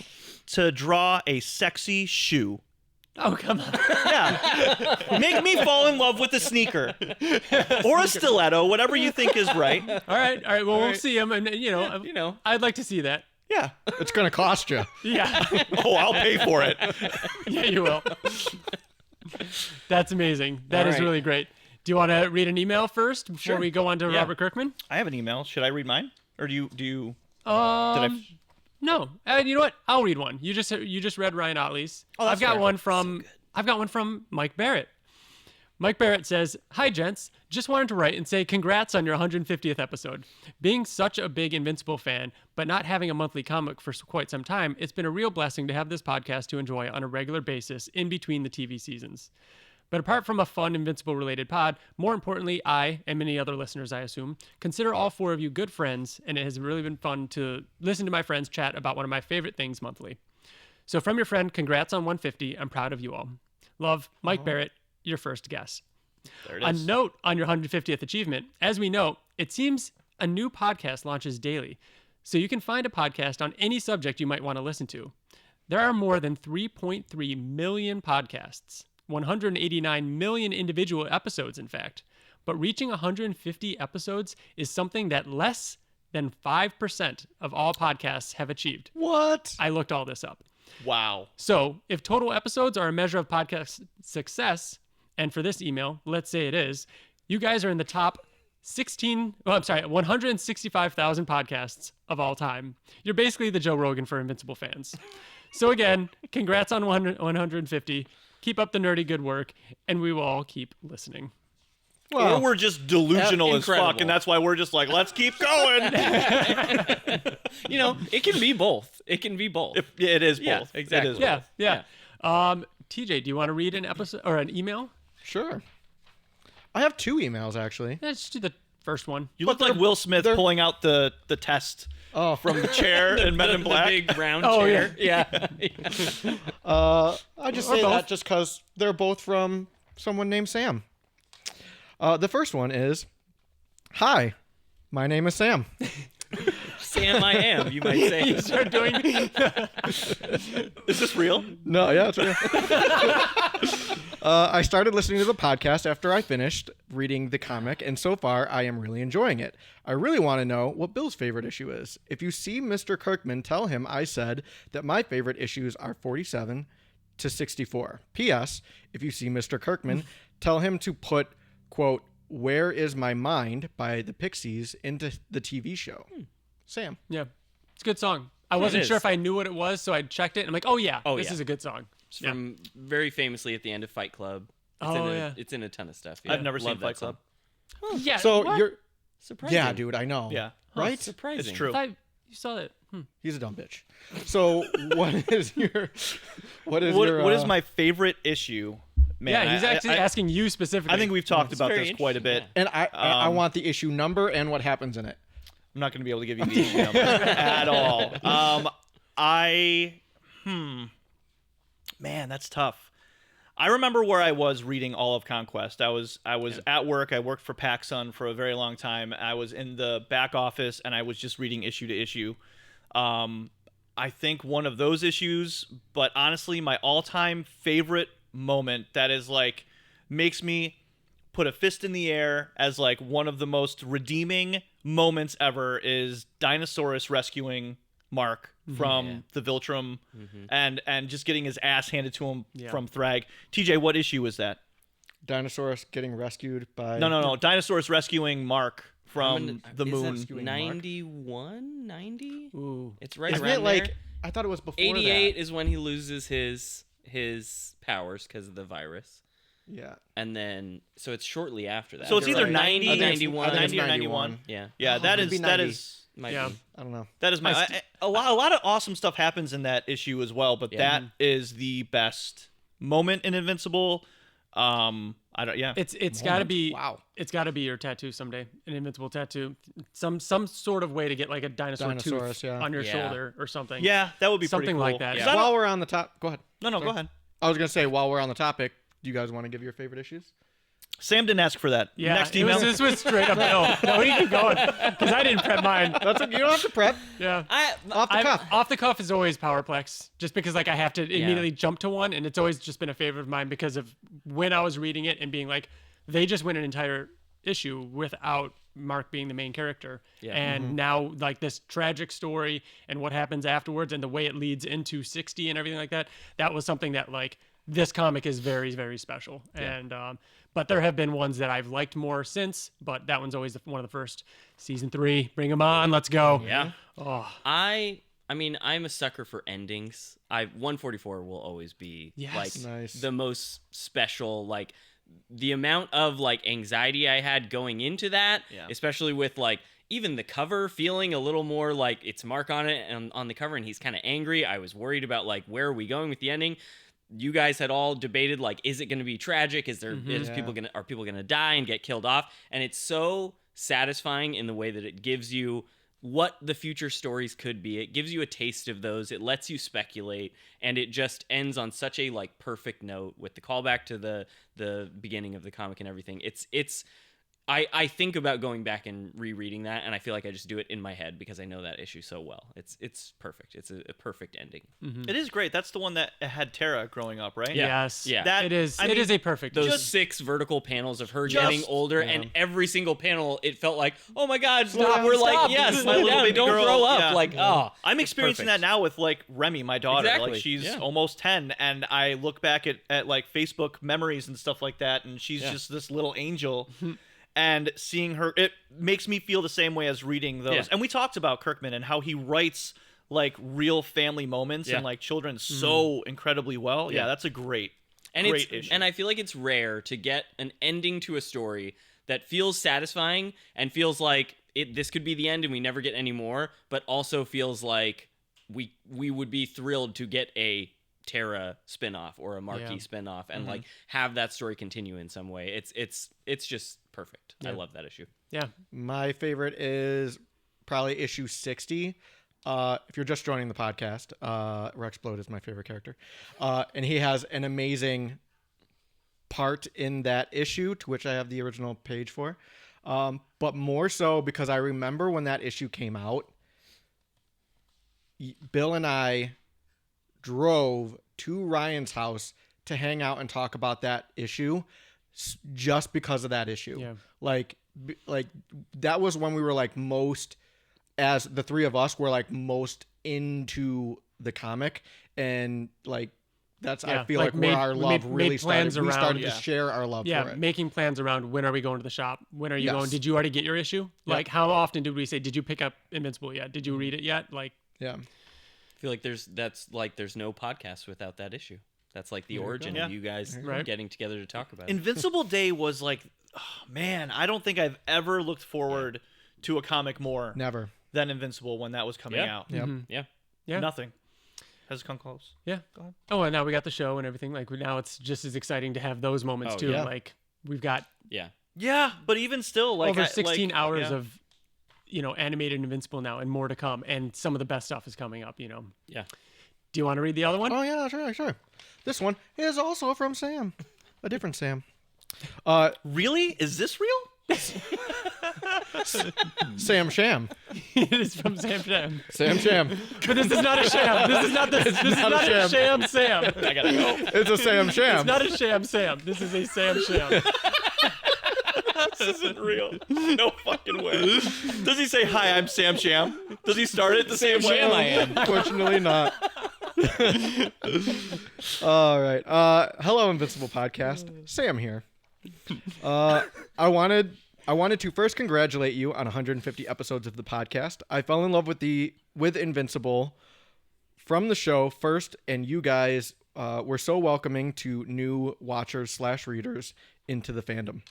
to draw a sexy shoe. Oh, come on. Yeah. Make me fall in love with a sneaker or a stiletto, whatever you think is right. All right. Well, we'll see him, and I'd like to see that. Yeah. It's gonna cost you. Yeah. Oh, I'll pay for it. Yeah, you will. That's amazing. That is really great. Do you want to read an email first before we go on to Robert Kirkman? I have an email. Should I read mine, or do you? Did No. You know what? I'll read one. You just read Ryan Otley's. Oh, that's I've got fair. one from Mike Barrett. Mike Barrett says, "Hi gents, just wanted to write and say congrats on your 150th episode. Being such a big Invincible fan, but not having a monthly comic for quite some time, it's been a real blessing to have this podcast to enjoy on a regular basis in between the TV seasons. But apart from a fun Invincible related pod, more importantly, I, and many other listeners I assume, consider all four of you good friends, and it has really been fun to listen to my friends chat about one of my favorite things monthly. So from your friend, congrats on 150. I'm proud of you all. Love, Mike Barrett, your first guest." There it A is. note on your 150th achievement. As we know, it seems a new podcast launches daily, so you can find a podcast on any subject you might want to listen to. There are more than 3.3 million podcasts, 189 million individual episodes, in fact. But reaching 150 episodes is something that less than 5% of all podcasts have achieved. What? I looked all this up. Wow. So if total episodes are a measure of podcast success, and for this email, let's say it is, you guys are in the top 165,000 podcasts of all time. You're basically the Joe Rogan for Invincible fans. So again, congrats on 150. Keep up the nerdy good work, and we will all keep listening. Well, or we're just delusional as fuck, and that's why we're just like, let's keep going. You know, it can be both. It can be both. It is both. Yeah, exactly. It is Yeah, both. yeah. TJ, do you want to read an episode or an email? Sure. I have 2 emails, actually. Let's do the first one. You look like Will Smith pulling out the test from the chair in Men in Black. The big round chair. Yeah. I just say that just because they're both from someone named Sam. The first one is, "Hi, my name is Sam." Sam, I am. You might say. You start doing. Is this real? No, yeah, it's real. I started listening to the podcast after I finished reading the comic, and so far I am really enjoying it. I really want to know what Bill's favorite issue is. If you see Mr. Kirkman, tell him I said that my favorite issues are 47 to 64. P.S. If you see Mr. Kirkman, tell him to put, quote, "Where is My Mind" by the Pixies into the TV show. Sam. Yeah, it's a good song. I wasn't sure if I knew what it was, so I checked it, and I'm like, this is a good song. It's from very famously at the end of Fight Club. It's in a ton of stuff. Yeah. I've never seen Fight Club. Oh, yeah. So what? you're surprising. Yeah, dude, I know. Yeah. Right? Surprising. It's true. I thought you saw that. He's a dumb bitch. So what is what is my favorite issue? Man, yeah, he's actually asking you specifically. I think we've talked about this quite a bit. And I want the issue number and what happens in it. I'm not going to be able to give you the issue number at all. Man, that's tough. I remember where I was reading all of Conquest. I was at work. I worked for PacSun for a very long time. I was in the back office, and I was just reading issue to issue. I think one of those issues, but honestly, my all-time favorite moment that is like makes me put a fist in the air as like one of the most redeeming moments ever is Dinosaurus rescuing Mark from the Viltrum and just getting his ass handed to him from Thrag. TJ, what issue is that? Dinosaurus getting rescued by... No. Dinosaurus rescuing Mark from the moon. 91? 90? Ooh. It's right Isn't around it like... there. I thought it was before 88 that. is when he loses his powers because of the virus. Yeah. And then, so it's shortly after that. So it's either right. 90, 91. 90 or 91. Yeah. Yeah, that is... I don't know. That is a lot of awesome stuff happens in that issue as well, but that is the best moment in Invincible. It's got to be It's got to be your tattoo someday, an Invincible tattoo, some sort of way to get like a dinosaur tooth on your shoulder or something. Yeah, that would be something pretty cool. like that. Yeah. While we're on the top, go ahead. No, go ahead. I was gonna say while we're on the topic, do you guys want to give your favorite issues? Sam didn't ask for that. Yeah, next email. This was straight up no. We keep going because I didn't prep mine. That's you don't have to prep. Yeah, off the cuff. Off the cuff is always Powerplex, just because like I have to immediately jump to one, and it's always just been a favorite of mine because of when I was reading it and being like, they just went an entire issue without Mark being the main character, and now like this tragic story and what happens afterwards and the way it leads into 60 and everything like that. That was something that like this comic is very, very special, and but there have been ones that I've liked more since, but that one's always one of the first. Season 3, bring them on, let's go. Yeah. Oh. I mean, I'm a sucker for endings. 144 will always be like the most special. Like the amount of like anxiety I had going into that, especially with like even the cover feeling a little more like it's Mark on it and on the cover, and he's kind of angry. I was worried about like where are we going with the ending. You guys had all debated like, is it going to be tragic? Are people gonna die and get killed off? And it's so satisfying in the way that it gives you what the future stories could be. It gives you a taste of those. It lets you speculate, and it just ends on such a like perfect note with the callback to the beginning of the comic and everything. It's I think about going back and rereading that, and I feel like I just do it in my head because I know that issue so well. It's perfect. It's a perfect ending. Mm-hmm. It is great. That's the one that had Tara growing up, right? Yeah. Yes. Yeah. It is. It is a perfect. Those 6 vertical panels of her getting older, and every single panel, it felt like, oh my God, we're like, yes, my little baby don't girl. grow up. Yeah. Like, I'm experiencing that now with like Remy, my daughter. Exactly. Like she's almost 10, and I look back at like Facebook memories and stuff like that, and she's just this little angel. And seeing her, it makes me feel the same way as reading those. And we talked about Kirkman and how he writes like real family moments and like children so incredibly well. Yeah, that's a great issue. And I feel like it's rare to get an ending to a story that feels satisfying and feels like this could be the end and we never get any more, but also feels like we would be thrilled to get a Tara spinoff or a Marquis spinoff and like have that story continue in some way. It's just perfect. I love that issue. Yeah. My favorite is probably issue 60. If you're just joining the podcast, Rexplode is my favorite character. And he has an amazing part in that issue, to which I have the original page for. But more so because I remember when that issue came out, Bill and I drove to Ryan's house to hang out and talk about that issue just because of that issue. Yeah. Like that was when we were like most, as the three of us were like most into the comic, and like that's I feel like where our love really started. We started to share our love for it. Making plans around when are we going to the shop? When are you going? Did you already get your issue? Like how often did we say, did you pick up Invincible yet? Did you read it yet? Like yeah. I feel like there's no podcast without that issue. That's like the origin of you guys getting together to talk about it. Invincible Day was like, oh, man, I don't think I've ever looked forward to a comic more than Invincible when that was coming out. Yep. Yeah. Nothing has come close. Yeah. Go ahead. Oh, and now we got the show and everything. Like now it's just as exciting to have those moments too. Yeah. Like we've got Yeah, but even still, like over 16 hours of animated Invincible now, and more to come, and some of the best stuff is coming up. Yeah. Do you want to read the other one? Oh yeah, sure. This one is also from Sam, a different Sam. Really? Is this real? Sam Sham. It is from Sam Sham. Sam Sham. But this is not a sham. This is not a sham Sam. I gotta go. It's a Sam Sham. It's not a sham Sam. This is a Sam Sham. This isn't real. No fucking way. Does he say, hi, I'm Sam Sham? Does he start it the same way? Sham I am. Fortunately not. All right. Hello, Invincible Podcast. Sam here. I wanted to first congratulate you on 150 episodes of the podcast. I fell in love with Invincible from the show first, and you guys were so welcoming to new watchers/readers into the fandom.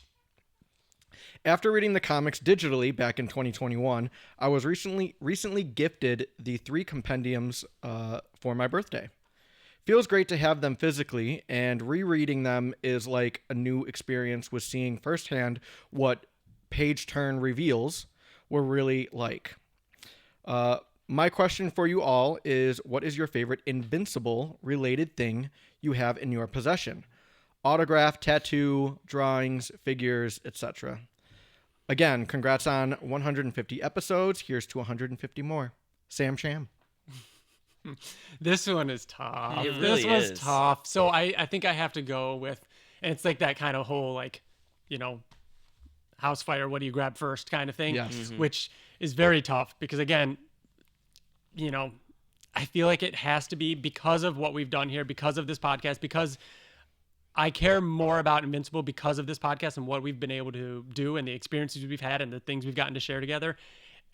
After reading the comics digitally back in 2021, I was recently gifted the 3 compendiums for my birthday. Feels great to have them physically, and rereading them is like a new experience with seeing firsthand what page turn reveals were really like. My question for you all is, what is your favorite Invincible related thing you have in your possession? Autograph, tattoo, drawings, figures, etc. Again, congrats on 150 episodes. Here's to 150 more. Sam Sham. This one is tough. It really this was is. tough. So I think I have to go with, and it's like that kind of whole house fire, what do you grab first kind of thing, which is very tough because again, I feel like it has to be because of what we've done here, because of this podcast, because I care more about Invincible because of this podcast and what we've been able to do and the experiences we've had and the things we've gotten to share together.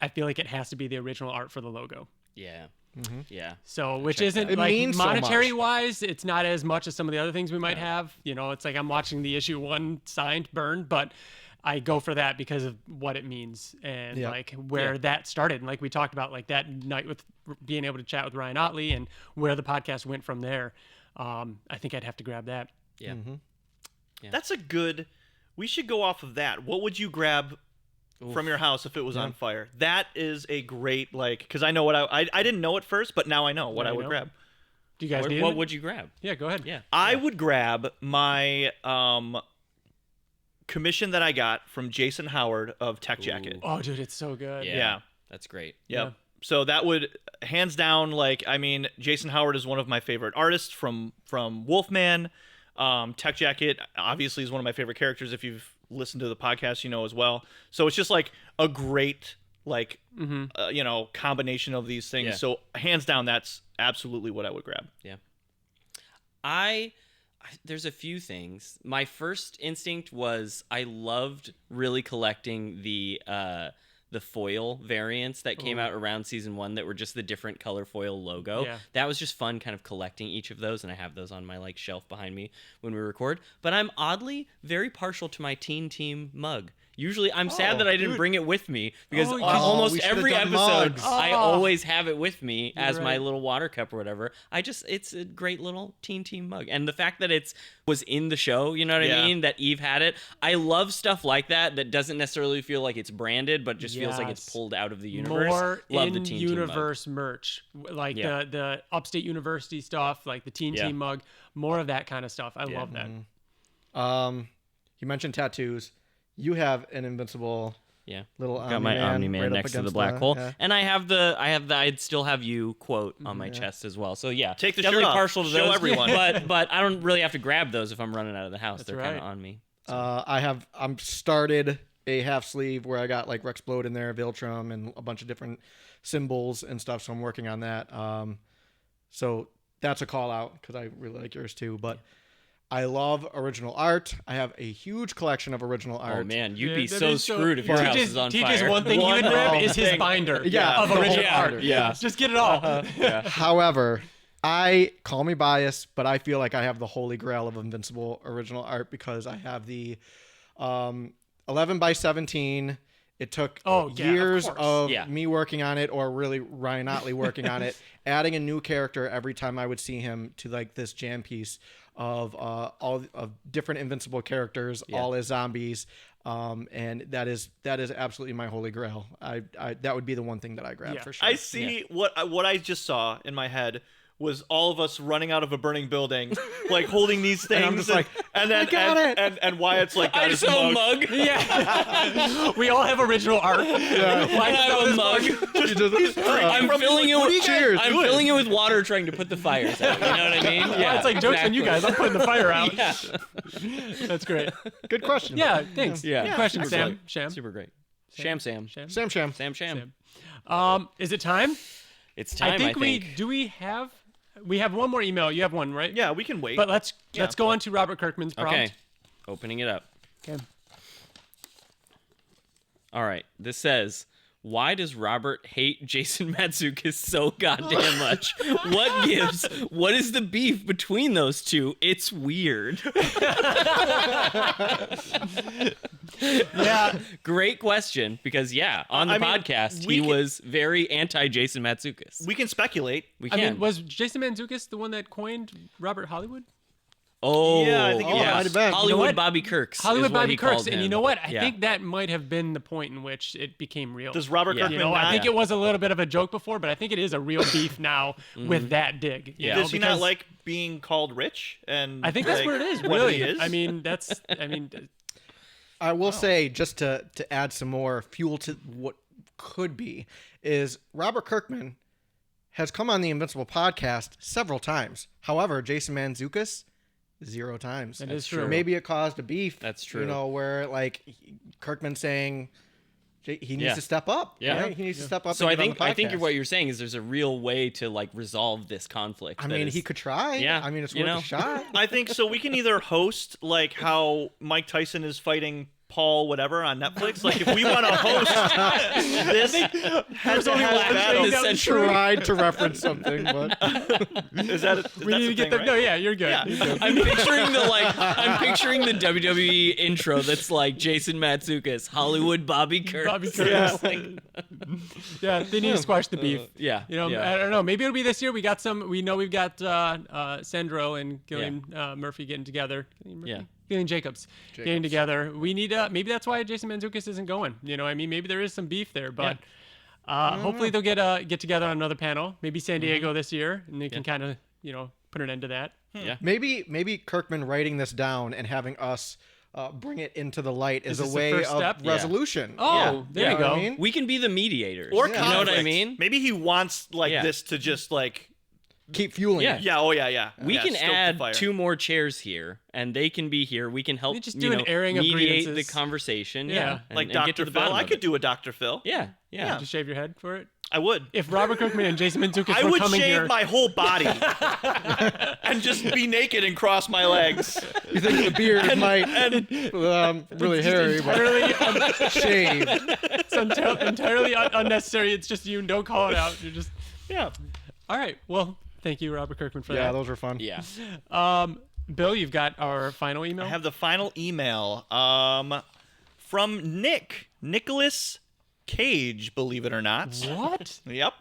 I feel like it has to be the original art for the logo. Yeah. Mm-hmm. Yeah. So, which isn't It like means so monetary much. wise, it's not as much as some of the other things we might have. It's like I'm watching the issue 1 signed burned, but I go for that because of what it means and like where that started. And like we talked about, like that night with being able to chat with Ryan Ottley and where the podcast went from there. I think I'd have to grab that. Yeah. Mm-hmm. Yeah. That's a good. We should go off of that. What would you grab from your house if it was on fire? That is a great because I know what I didn't know at first, but now I know what I would grab. Do you guys need What it? would you grab? Yeah, go ahead. Yeah. I would grab my commission that I got from Jason Howard of Tech Jacket. Oh, dude, it's so good. Yeah. That's great. Yep. Yeah. So that would, hands down, like, I mean, Jason Howard is one of my favorite artists from Wolfman. Tech Jacket obviously is one of my favorite characters. If you've listened to the podcast, you know as well. So it's just like a great, like, combination of these things. Yeah. So hands down, that's absolutely what I would grab. Yeah. There's a few things. My first instinct was I loved really collecting the foil variants that came out around season 1 that were just the different color foil logo. Yeah. That was just fun, kind of collecting each of those, and I have those on my like shelf behind me when we record. But I'm oddly very partial to my Teen Team mug. Usually, I'm sad that I didn't bring it with me because almost every episode I always have it with me as my little water cup or whatever. It's a great little Teen Team mug, and the fact that it was in the show, you know what I mean? That Eve had it. I love stuff like that doesn't necessarily feel like it's branded, but just feels like it's pulled out of the universe. More love the Teen universe Team mug. merch, like the Upstate University stuff, like the Teen Team mug. More of that kind of stuff. I love that. You mentioned tattoos. You have an Invincible little got my Omni-Man right next to the black hole. And I have the I'd still have you quote on my chest as well. So yeah, take the definitely shirt off. partial to Show those, everyone. but I don't really have to grab those if I'm running out of the house. They're kind of on me. So. I'm started a half sleeve where I got like Rexplode in there, Viltrum, and a bunch of different symbols and stuff. So I'm working on that. So that's a call out because I really like yours too. But I love original art. I have a huge collection of original art. Oh man, you'd be so screwed if your house is on fire. TJ's one thing he would grab is his binder of original art. Yeah. Just get it all. However, I call me biased, but I feel like I have the holy grail of Invincible original art because I have the 11 by 17. It took years of me working on it, or really Ryan Ottley working on it, adding a new character every time I would see him to like this jam piece of all of different Invincible characters, all as zombies, and that is absolutely my holy grail. I that would be the one thing that I grab for sure. I see what I just saw in my head was all of us running out of a burning building, like holding these things, and I'm just like, and then and Wyatt's like, got his mug. Yeah, we all have original art. I have a mug. I'm filling it with water, trying to put the fires out. You know what I mean? Yeah, it's like jokes on you guys. I'm putting the fire out. Yeah. That's great. Good question. Yeah, thanks. Yeah. Good question, Excellent. Sam. Super great. Sam. Sam. Is it time? It's time. I think. We have one more email. You have one, right? Yeah, we can wait. But let's go on to Robert Kirkman's prompt. Okay. Opening it up. Okay. All right. This says, why does Robert hate Jason Mantzoukas so goddamn much? What gives? What is the beef between those two? It's weird. Yeah. Great question, because on the podcast he was very anti-Jason Mantzoukas. We can speculate. We can. I mean, was Jason Mantzoukas the one that coined Robert Hollywood? Oh, yeah, I think it might have been. Hollywood Bobby Kirks. Hollywood Bobby Kirks. And you know what? I think that might have been the point in which it became real. Does Robert Kirkman I think it was a little bit of a joke before, but I think it is a real beef now with that dig. Does he not like being called rich? And I think that's what it is, really. I mean, I will say, just to add some more fuel to what could be, is Robert Kirkman has come on the Invincible podcast several times. However, Jason Mantzoukas, 0 times. That is true. Maybe it caused a beef. That's true. You know, where like Kirkman saying he needs to step up. Yeah. Right? He needs to step up. So and I think what you're saying is there's a real way to like resolve this conflict. I mean, he could try. Yeah. I mean, it's worth a shot. I think so. We can either host like how Mike Tyson is fighting Paul whatever on Netflix. Like if we want to host this head-to-head battle, tried to reference something, but is that we need to get them? Right? No, yeah, you're good. Yeah. You're good. I'm picturing the WWE intro that's like Jason Mantzoukas, Hollywood Bobby Kirks. Yeah, they need to squash the beef. Yeah. You know, I don't know. Maybe it'll be this year. We've got Sandro and Gillian Murphy getting together. Gillian Jacobs getting together. We need maybe that's why Jason Mantzoukas isn't going. You know, I mean, maybe there is some beef there, but hopefully they'll get together on another panel. Maybe San Diego this year, and they can kind of put an end to that. Yeah. Maybe Kirkman writing this down and having us bring it into the light as a this the way first of step? resolution. Oh, there you go. I mean? We can be the mediators. Or you know what I conflict. mean? Maybe he wants this to just like keep fueling it. Yeah. Oh yeah. We can stoke the add fire. 2 more chairs here, and they can be here. We can help. We just do an airing of mediate the grievances. conversation. Yeah. and, like and get to Dr. the Phil. bottom I of could it. do a Dr. Phil. Yeah. Did you shave your head for it? I would. If Robert Kirkman and Jason Mantzoukas I were would coming shave here, my whole body and just be naked and cross my legs. You think the beard might really hairy, entirely but shaved. it's entirely unnecessary. It's just you. Don't call it out. You're just Yeah. all right. Well, thank you, Robert Kirkman, for that. Yeah, those were fun. Yeah. Bill, you've got our final email. I have the final email from Nicholas Cage, believe it or not. What? Yep.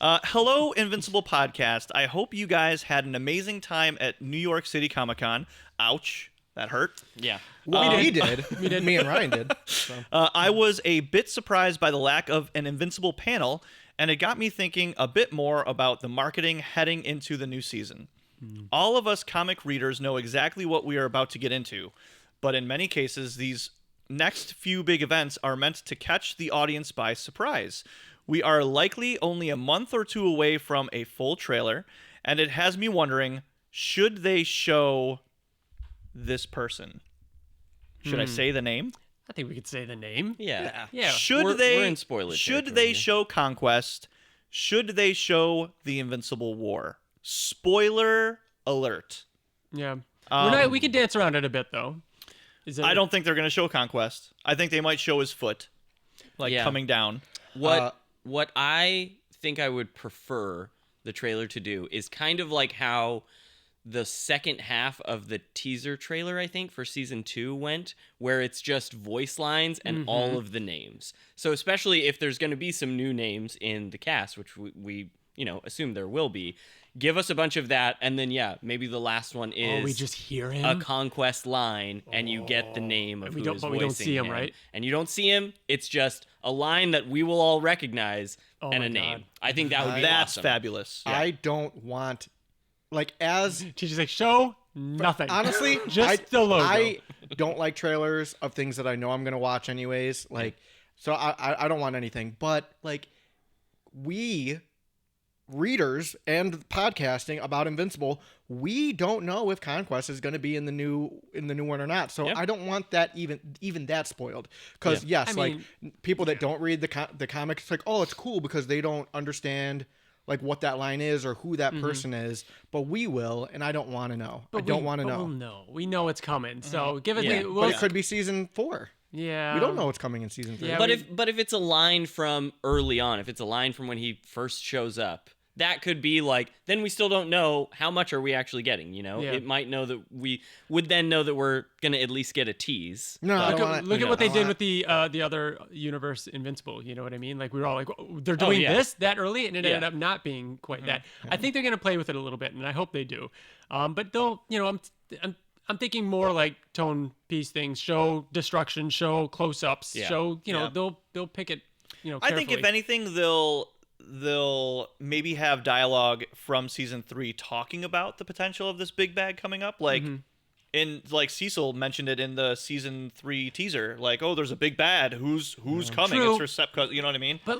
Hello, Invincible Podcast. I hope you guys had an amazing time at New York City Comic Con. Ouch. That hurt. Yeah. Well, we did. Me and Ryan did. So. I was a bit surprised by the lack of an Invincible panel, and it got me thinking a bit more about the marketing heading into the new season. All of us comic readers know exactly what we are about to get into, but in many cases, these next few big events are meant to catch the audience by surprise. We are likely only a month or 2 away from a full trailer, and it has me wondering, should they show this person? Should I say the name? I think we could say the name. Yeah. We're in spoiler Should territory they here. show Conquest? Should they show the Invincible War? Spoiler alert. Yeah. We could dance around it a bit, though. I don't think they're going to show Conquest. I think they might show his foot, coming down. What I think I would prefer the trailer to do is kind of like how the second half of the teaser trailer, I think, for season 2 went, where it's just voice lines and all of the names. So especially if there's going to be some new names in the cast, which we assume there will be, give us a bunch of that, and then maybe the last one is we just hear him? a Conquest line, and you get the name of who is voicing we don't see him, him, right? And you don't see him. It's just a line that we will all recognize and a name. I think that would be That's awesome. fabulous. Yeah. I don't want as she's like show nothing. Honestly, just the logo. I don't like trailers of things that I know I'm gonna watch anyways. So I don't want anything. But we readers and podcasting about Invincible, we don't know if Conquest is going to be in the new one or not. So I don't want that even that spoiled. Because people that don't read the comics, it's oh, it's cool because they don't understand what that line is or who that person is, but we will, and I don't want to know. I don't want to know. We'll know. We know it's coming. So give it. But it could be season 4. Yeah, we don't know what's coming in season 3. Yeah, but if it's a line from early on, if it's a line from when he first shows up, that could be then we still don't know how much are we actually getting, It might know that we would then know that we're going to at least get a tease. No, look at what they did with the other universe Invincible, you know what I mean? We were all they're doing this that early, and it ended up not being quite that. I think they're going to play with it a little bit, and I hope they do. But they'll, I'm thinking more tone piece things, show destruction, show close-ups, show, they'll pick it, carefully. I think if anything, they'll maybe have dialogue from season 3 talking about the potential of this big bag coming up. In Cecil mentioned it in the season 3 teaser, there's a big bad. Who's coming? True. It's her step, you know what I mean? But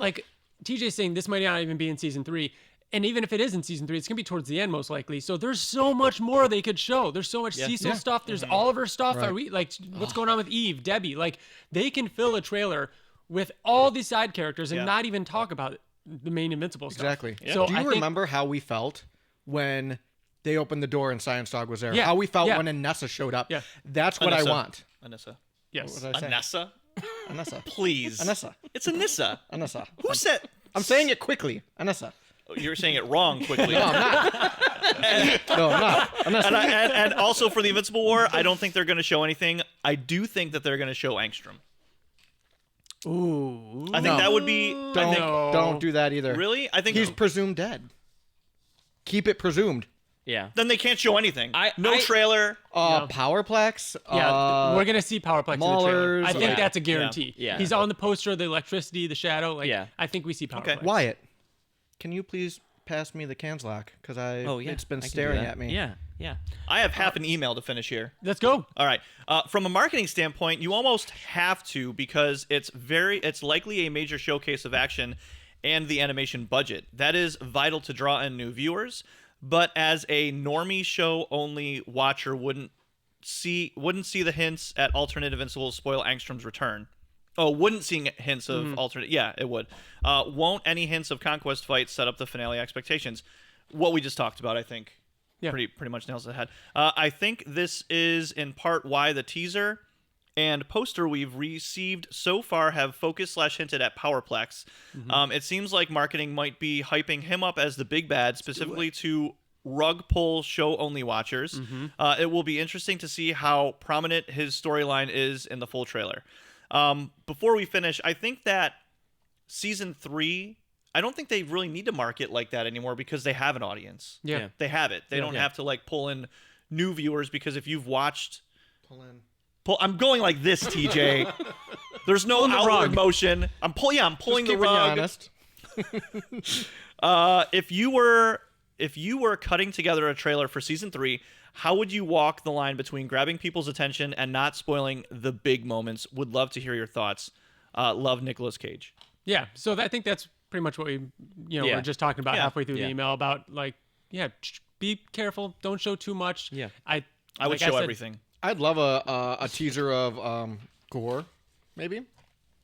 TJ's saying this might not even be in season 3. And even if it is in season 3, it's going to be towards the end, most likely. So there's so much more they could show. There's so much Cecil stuff. There's Oliver stuff. Right. Are we what's going on with Eve, Debbie? They can fill a trailer with all these side characters and not even talk about the main Invincible stuff. Exactly. Yeah. So do you remember how we felt when they opened the door and Science Dog was there? Yeah. How we felt when Anessa showed up? Yeah. That's what I want. Anessa. Yes. What did I say? Anessa? Please. Anessa. It's Anissa. Anessa. Who said? I'm saying it quickly. Anessa. You're saying it wrong quickly. No, I'm not. No, I'm not. And also for the Invincible War, I don't think they're going to show anything. I do think that they're going to show Angstrom. Ooh. I think that would be... Don't do that either. Really? I think he's presumed dead. Keep it presumed. Yeah. Then they can't show anything. No trailer. Powerplex. Yeah, we're gonna see Powerplex Maulers, in the trailer. I think that's a guarantee. Yeah. He's on the poster, the electricity, the shadow. I think we see Powerplex. Okay. Wyatt, can you please pass me the Kanzlak? Because it's been staring at me. Yeah. Yeah. I have half an email to finish here. Let's go. All right. From a marketing standpoint, you almost have to, because it's likely a major showcase of action and the animation budget. That is vital to draw in new viewers, but as a normie show only watcher wouldn't see the hints at alternate Invincible spoil Angstrom's return. Oh, wouldn't see hints of alternate. Yeah, it would. Won't any hints of conquest fights set up the finale expectations? What we just talked about, I think, pretty much nails the head. I think this is in part why the teaser and poster we've received so far have focused/hinted at Powerplex. It seems like marketing might be hyping him up as the big bad, specifically to rug pull show only watchers. It will be interesting to see how prominent his storyline is in the full trailer. Before we finish, I think that season 3, I don't think they really need to market like that anymore, because they have an audience. Yeah. They have it. They don't have to like pull in new viewers, because if you've watched I'm going like this, TJ. There's no outward motion. I'm pulling the rug. If you were cutting together a trailer for season 3, how would you walk the line between grabbing people's attention and not spoiling the big moments? Would love to hear your thoughts. Love, Nicolas Cage. Yeah, so I think that's pretty much what we were just talking about halfway through the email about, like, be careful, don't show too much. Yeah, I would show everything. I'd love a teaser of Kahor, maybe.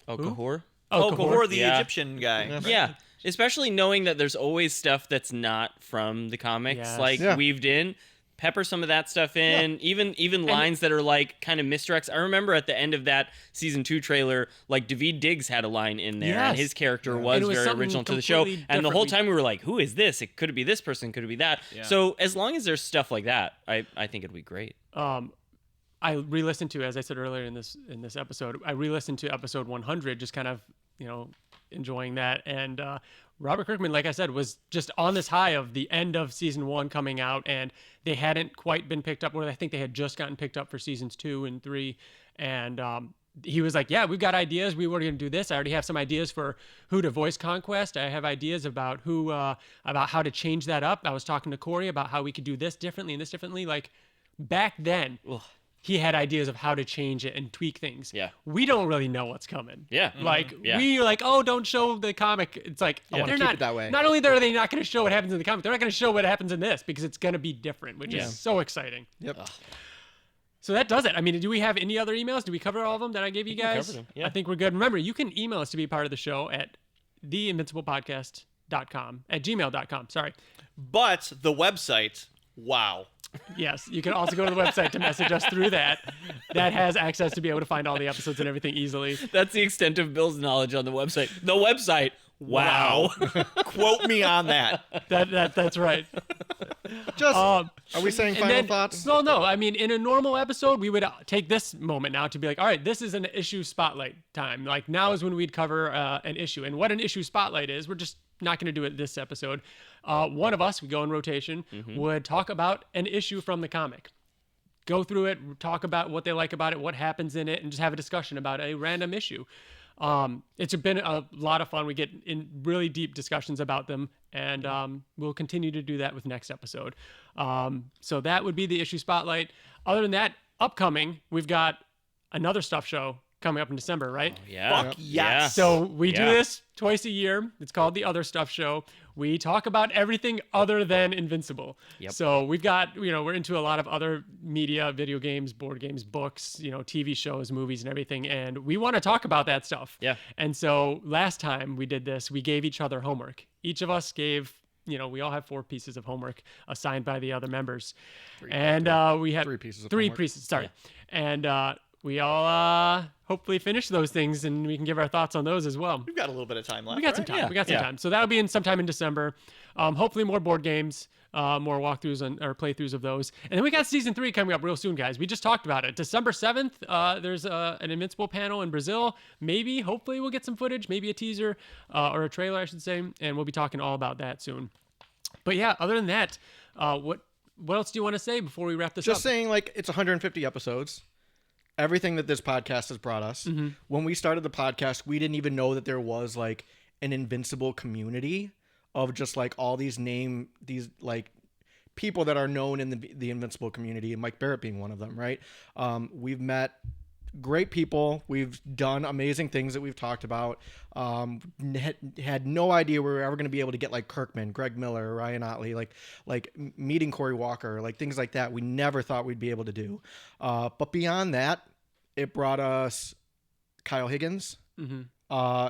Oh, Kahor? Kahor, the Egyptian guy. Yeah, especially knowing that there's always stuff that's not from the comics, weaved in. Pepper some of that stuff in, even lines that are like kind of misdirects. I remember at the end of that season 2 trailer, like Daveed Diggs had a line in there, and his character was very original to the show. And the whole time we were like, "Who is this? It could be this person, could it be that?" Yeah. So as long as there's stuff like that, I think it'd be great. I re-listened to, as I said earlier in this episode, I re-listened to episode 100, just kind of enjoying that. And Robert Kirkman, like I said, was just on this high of the end of season 1 coming out, and they hadn't quite been picked up. Or I think they had just gotten picked up for seasons 2 and 3. And he was like, "Yeah, we've got ideas. We were going to do this. I already have some ideas for who to voice Conquest. I have ideas about about how to change that up. I was talking to Corey about how we could do this differently and this differently." Like back then. He had ideas of how to change it and tweak things. Yeah. We don't really know what's coming. Yeah. Like, we like, oh, don't show the comic. It's like, they're not, that way. Not only are they not going to show what happens in the comic, they're not going to show what happens in this, because it's going to be different, which is so exciting. Yep. So that does it. I mean, do we have any other emails? Do we cover all of them that I gave you guys? Covered them. Yeah. I think we're good. Remember, you can email us to be part of the show at theinvinciblepodcast.com, at gmail.com. Sorry. But the website, wow. Yes, you can also go to the website to message us through that. That has access to be able to find all the episodes and everything easily. That's the extent of Bill's knowledge on the website. The website, wow. Quote me on that. That's right. Just, are we saying final thoughts? No. I mean, in a normal episode, we would take this moment now to be like, all right, this is an issue spotlight time. Like, now is when we'd cover an issue. And what an issue spotlight is, we're just not going to do it this episode. One of us, we go in rotation, would talk about an issue from the comic. Go through it, talk about what they like about it, what happens in it, and just have a discussion about a random issue. It's been a lot of fun. We get in really deep discussions about them, and we'll continue to do that with next episode. So that would be the issue spotlight. Other than that, upcoming, we've got another stuff show coming up in December, right? Oh, yeah. Fuck yes. So we do this twice a year. It's called the Other Stuff Show. We talk about everything other than Invincible. Yep. So we've got, we're into a lot of other media, video games, board games, books, TV shows, movies, and everything. And we want to talk about that stuff. Yeah. And so last time we did this, we gave each other homework. Each of us gave, we all have 4 pieces of homework assigned by the other members. We had 3 pieces of three homework. pieces. Sorry. Yeah. And we all hopefully finish those things, and we can give our thoughts on those as well. We've got a little bit of time left. We got some time. We got some time. So that'll be sometime in December. Hopefully more board games, more walkthroughs or playthroughs of those. And then we got season 3 coming up real soon, guys. We just talked about it. December 7th, there's an Invincible panel in Brazil. Hopefully we'll get some footage, maybe a teaser or a trailer, I should say. And we'll be talking all about that soon. But yeah, other than that, what else do you want to say before we wrap this up? Just saying, like, it's 150 episodes. Everything that this podcast has brought us. Mm-hmm. When we started the podcast, we didn't even know that there was like an Invincible community of just like all these like people that are known in the Invincible community, and Mike Barrett being one of them, right? We've met great people. We've done amazing things that we've talked about. Had no idea we were ever going to be able to get like Kirkman, Greg Miller, Ryan Ottley, like meeting Corey Walker, like things like that. We never thought we'd be able to do. But beyond that, it brought us Kyle Higgins. Mm-hmm.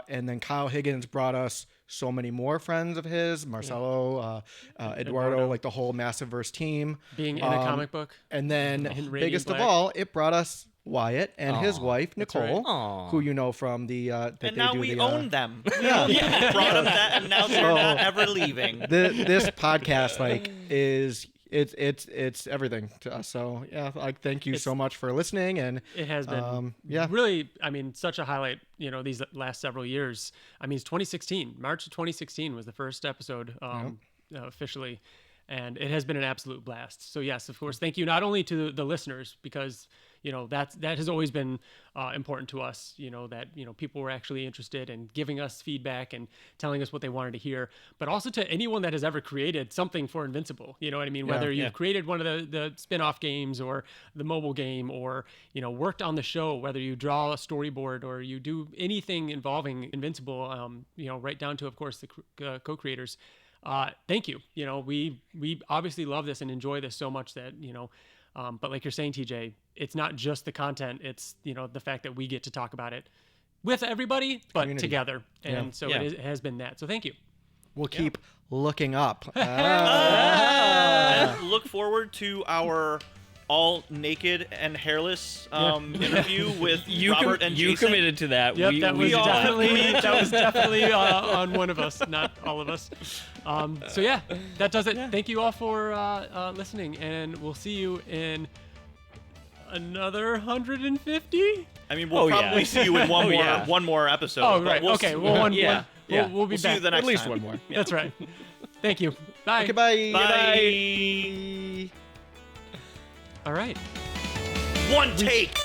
And then Kyle Higgins brought us so many more friends of his, Marcelo, Eduardo, like the whole Massiveverse team. Being in a comic book. And then biggest of all, it brought us Wyatt and his wife, Nicole, who you know from the... and now we own them. We brought them that, and now they're not ever leaving. This podcast, like, is... It's everything to us. So yeah, like thank you so much for listening, and it has been really, I mean, such a highlight. You know, these last several years. I mean, it's 2016. March of 2016 was the first episode officially, and it has been an absolute blast. So yes, of course, thank you not only to the listeners, because you know that has always been important to us. You know that people were actually interested in giving us feedback and telling us what they wanted to hear, but also to anyone that has ever created something for Invincible. You know what I mean? Whether you've created one of the spin-off games or the mobile game, or worked on the show, whether you draw a storyboard or you do anything involving Invincible, right down to, of course, the co-creators. Thank you. We obviously love this and enjoy this so much that but like you're saying, TJ, it's not just the content. It's, the fact that we get to talk about it with everybody, but community together. And so it has been that. So thank you. We'll keep looking up. And look forward to our all naked and hairless interview with Robert and Jason. You committed to that. Yep, that was definitely on one of us, not all of us. So yeah, that does it. Thank you all for listening, and we'll see you in another 150. I mean, we'll probably see you in one more episode. Oh right, okay. Well, we'll be we'll back. See you the next at least time. one more. That's right. Thank you. Bye. Okay, bye. Bye. All right. One take.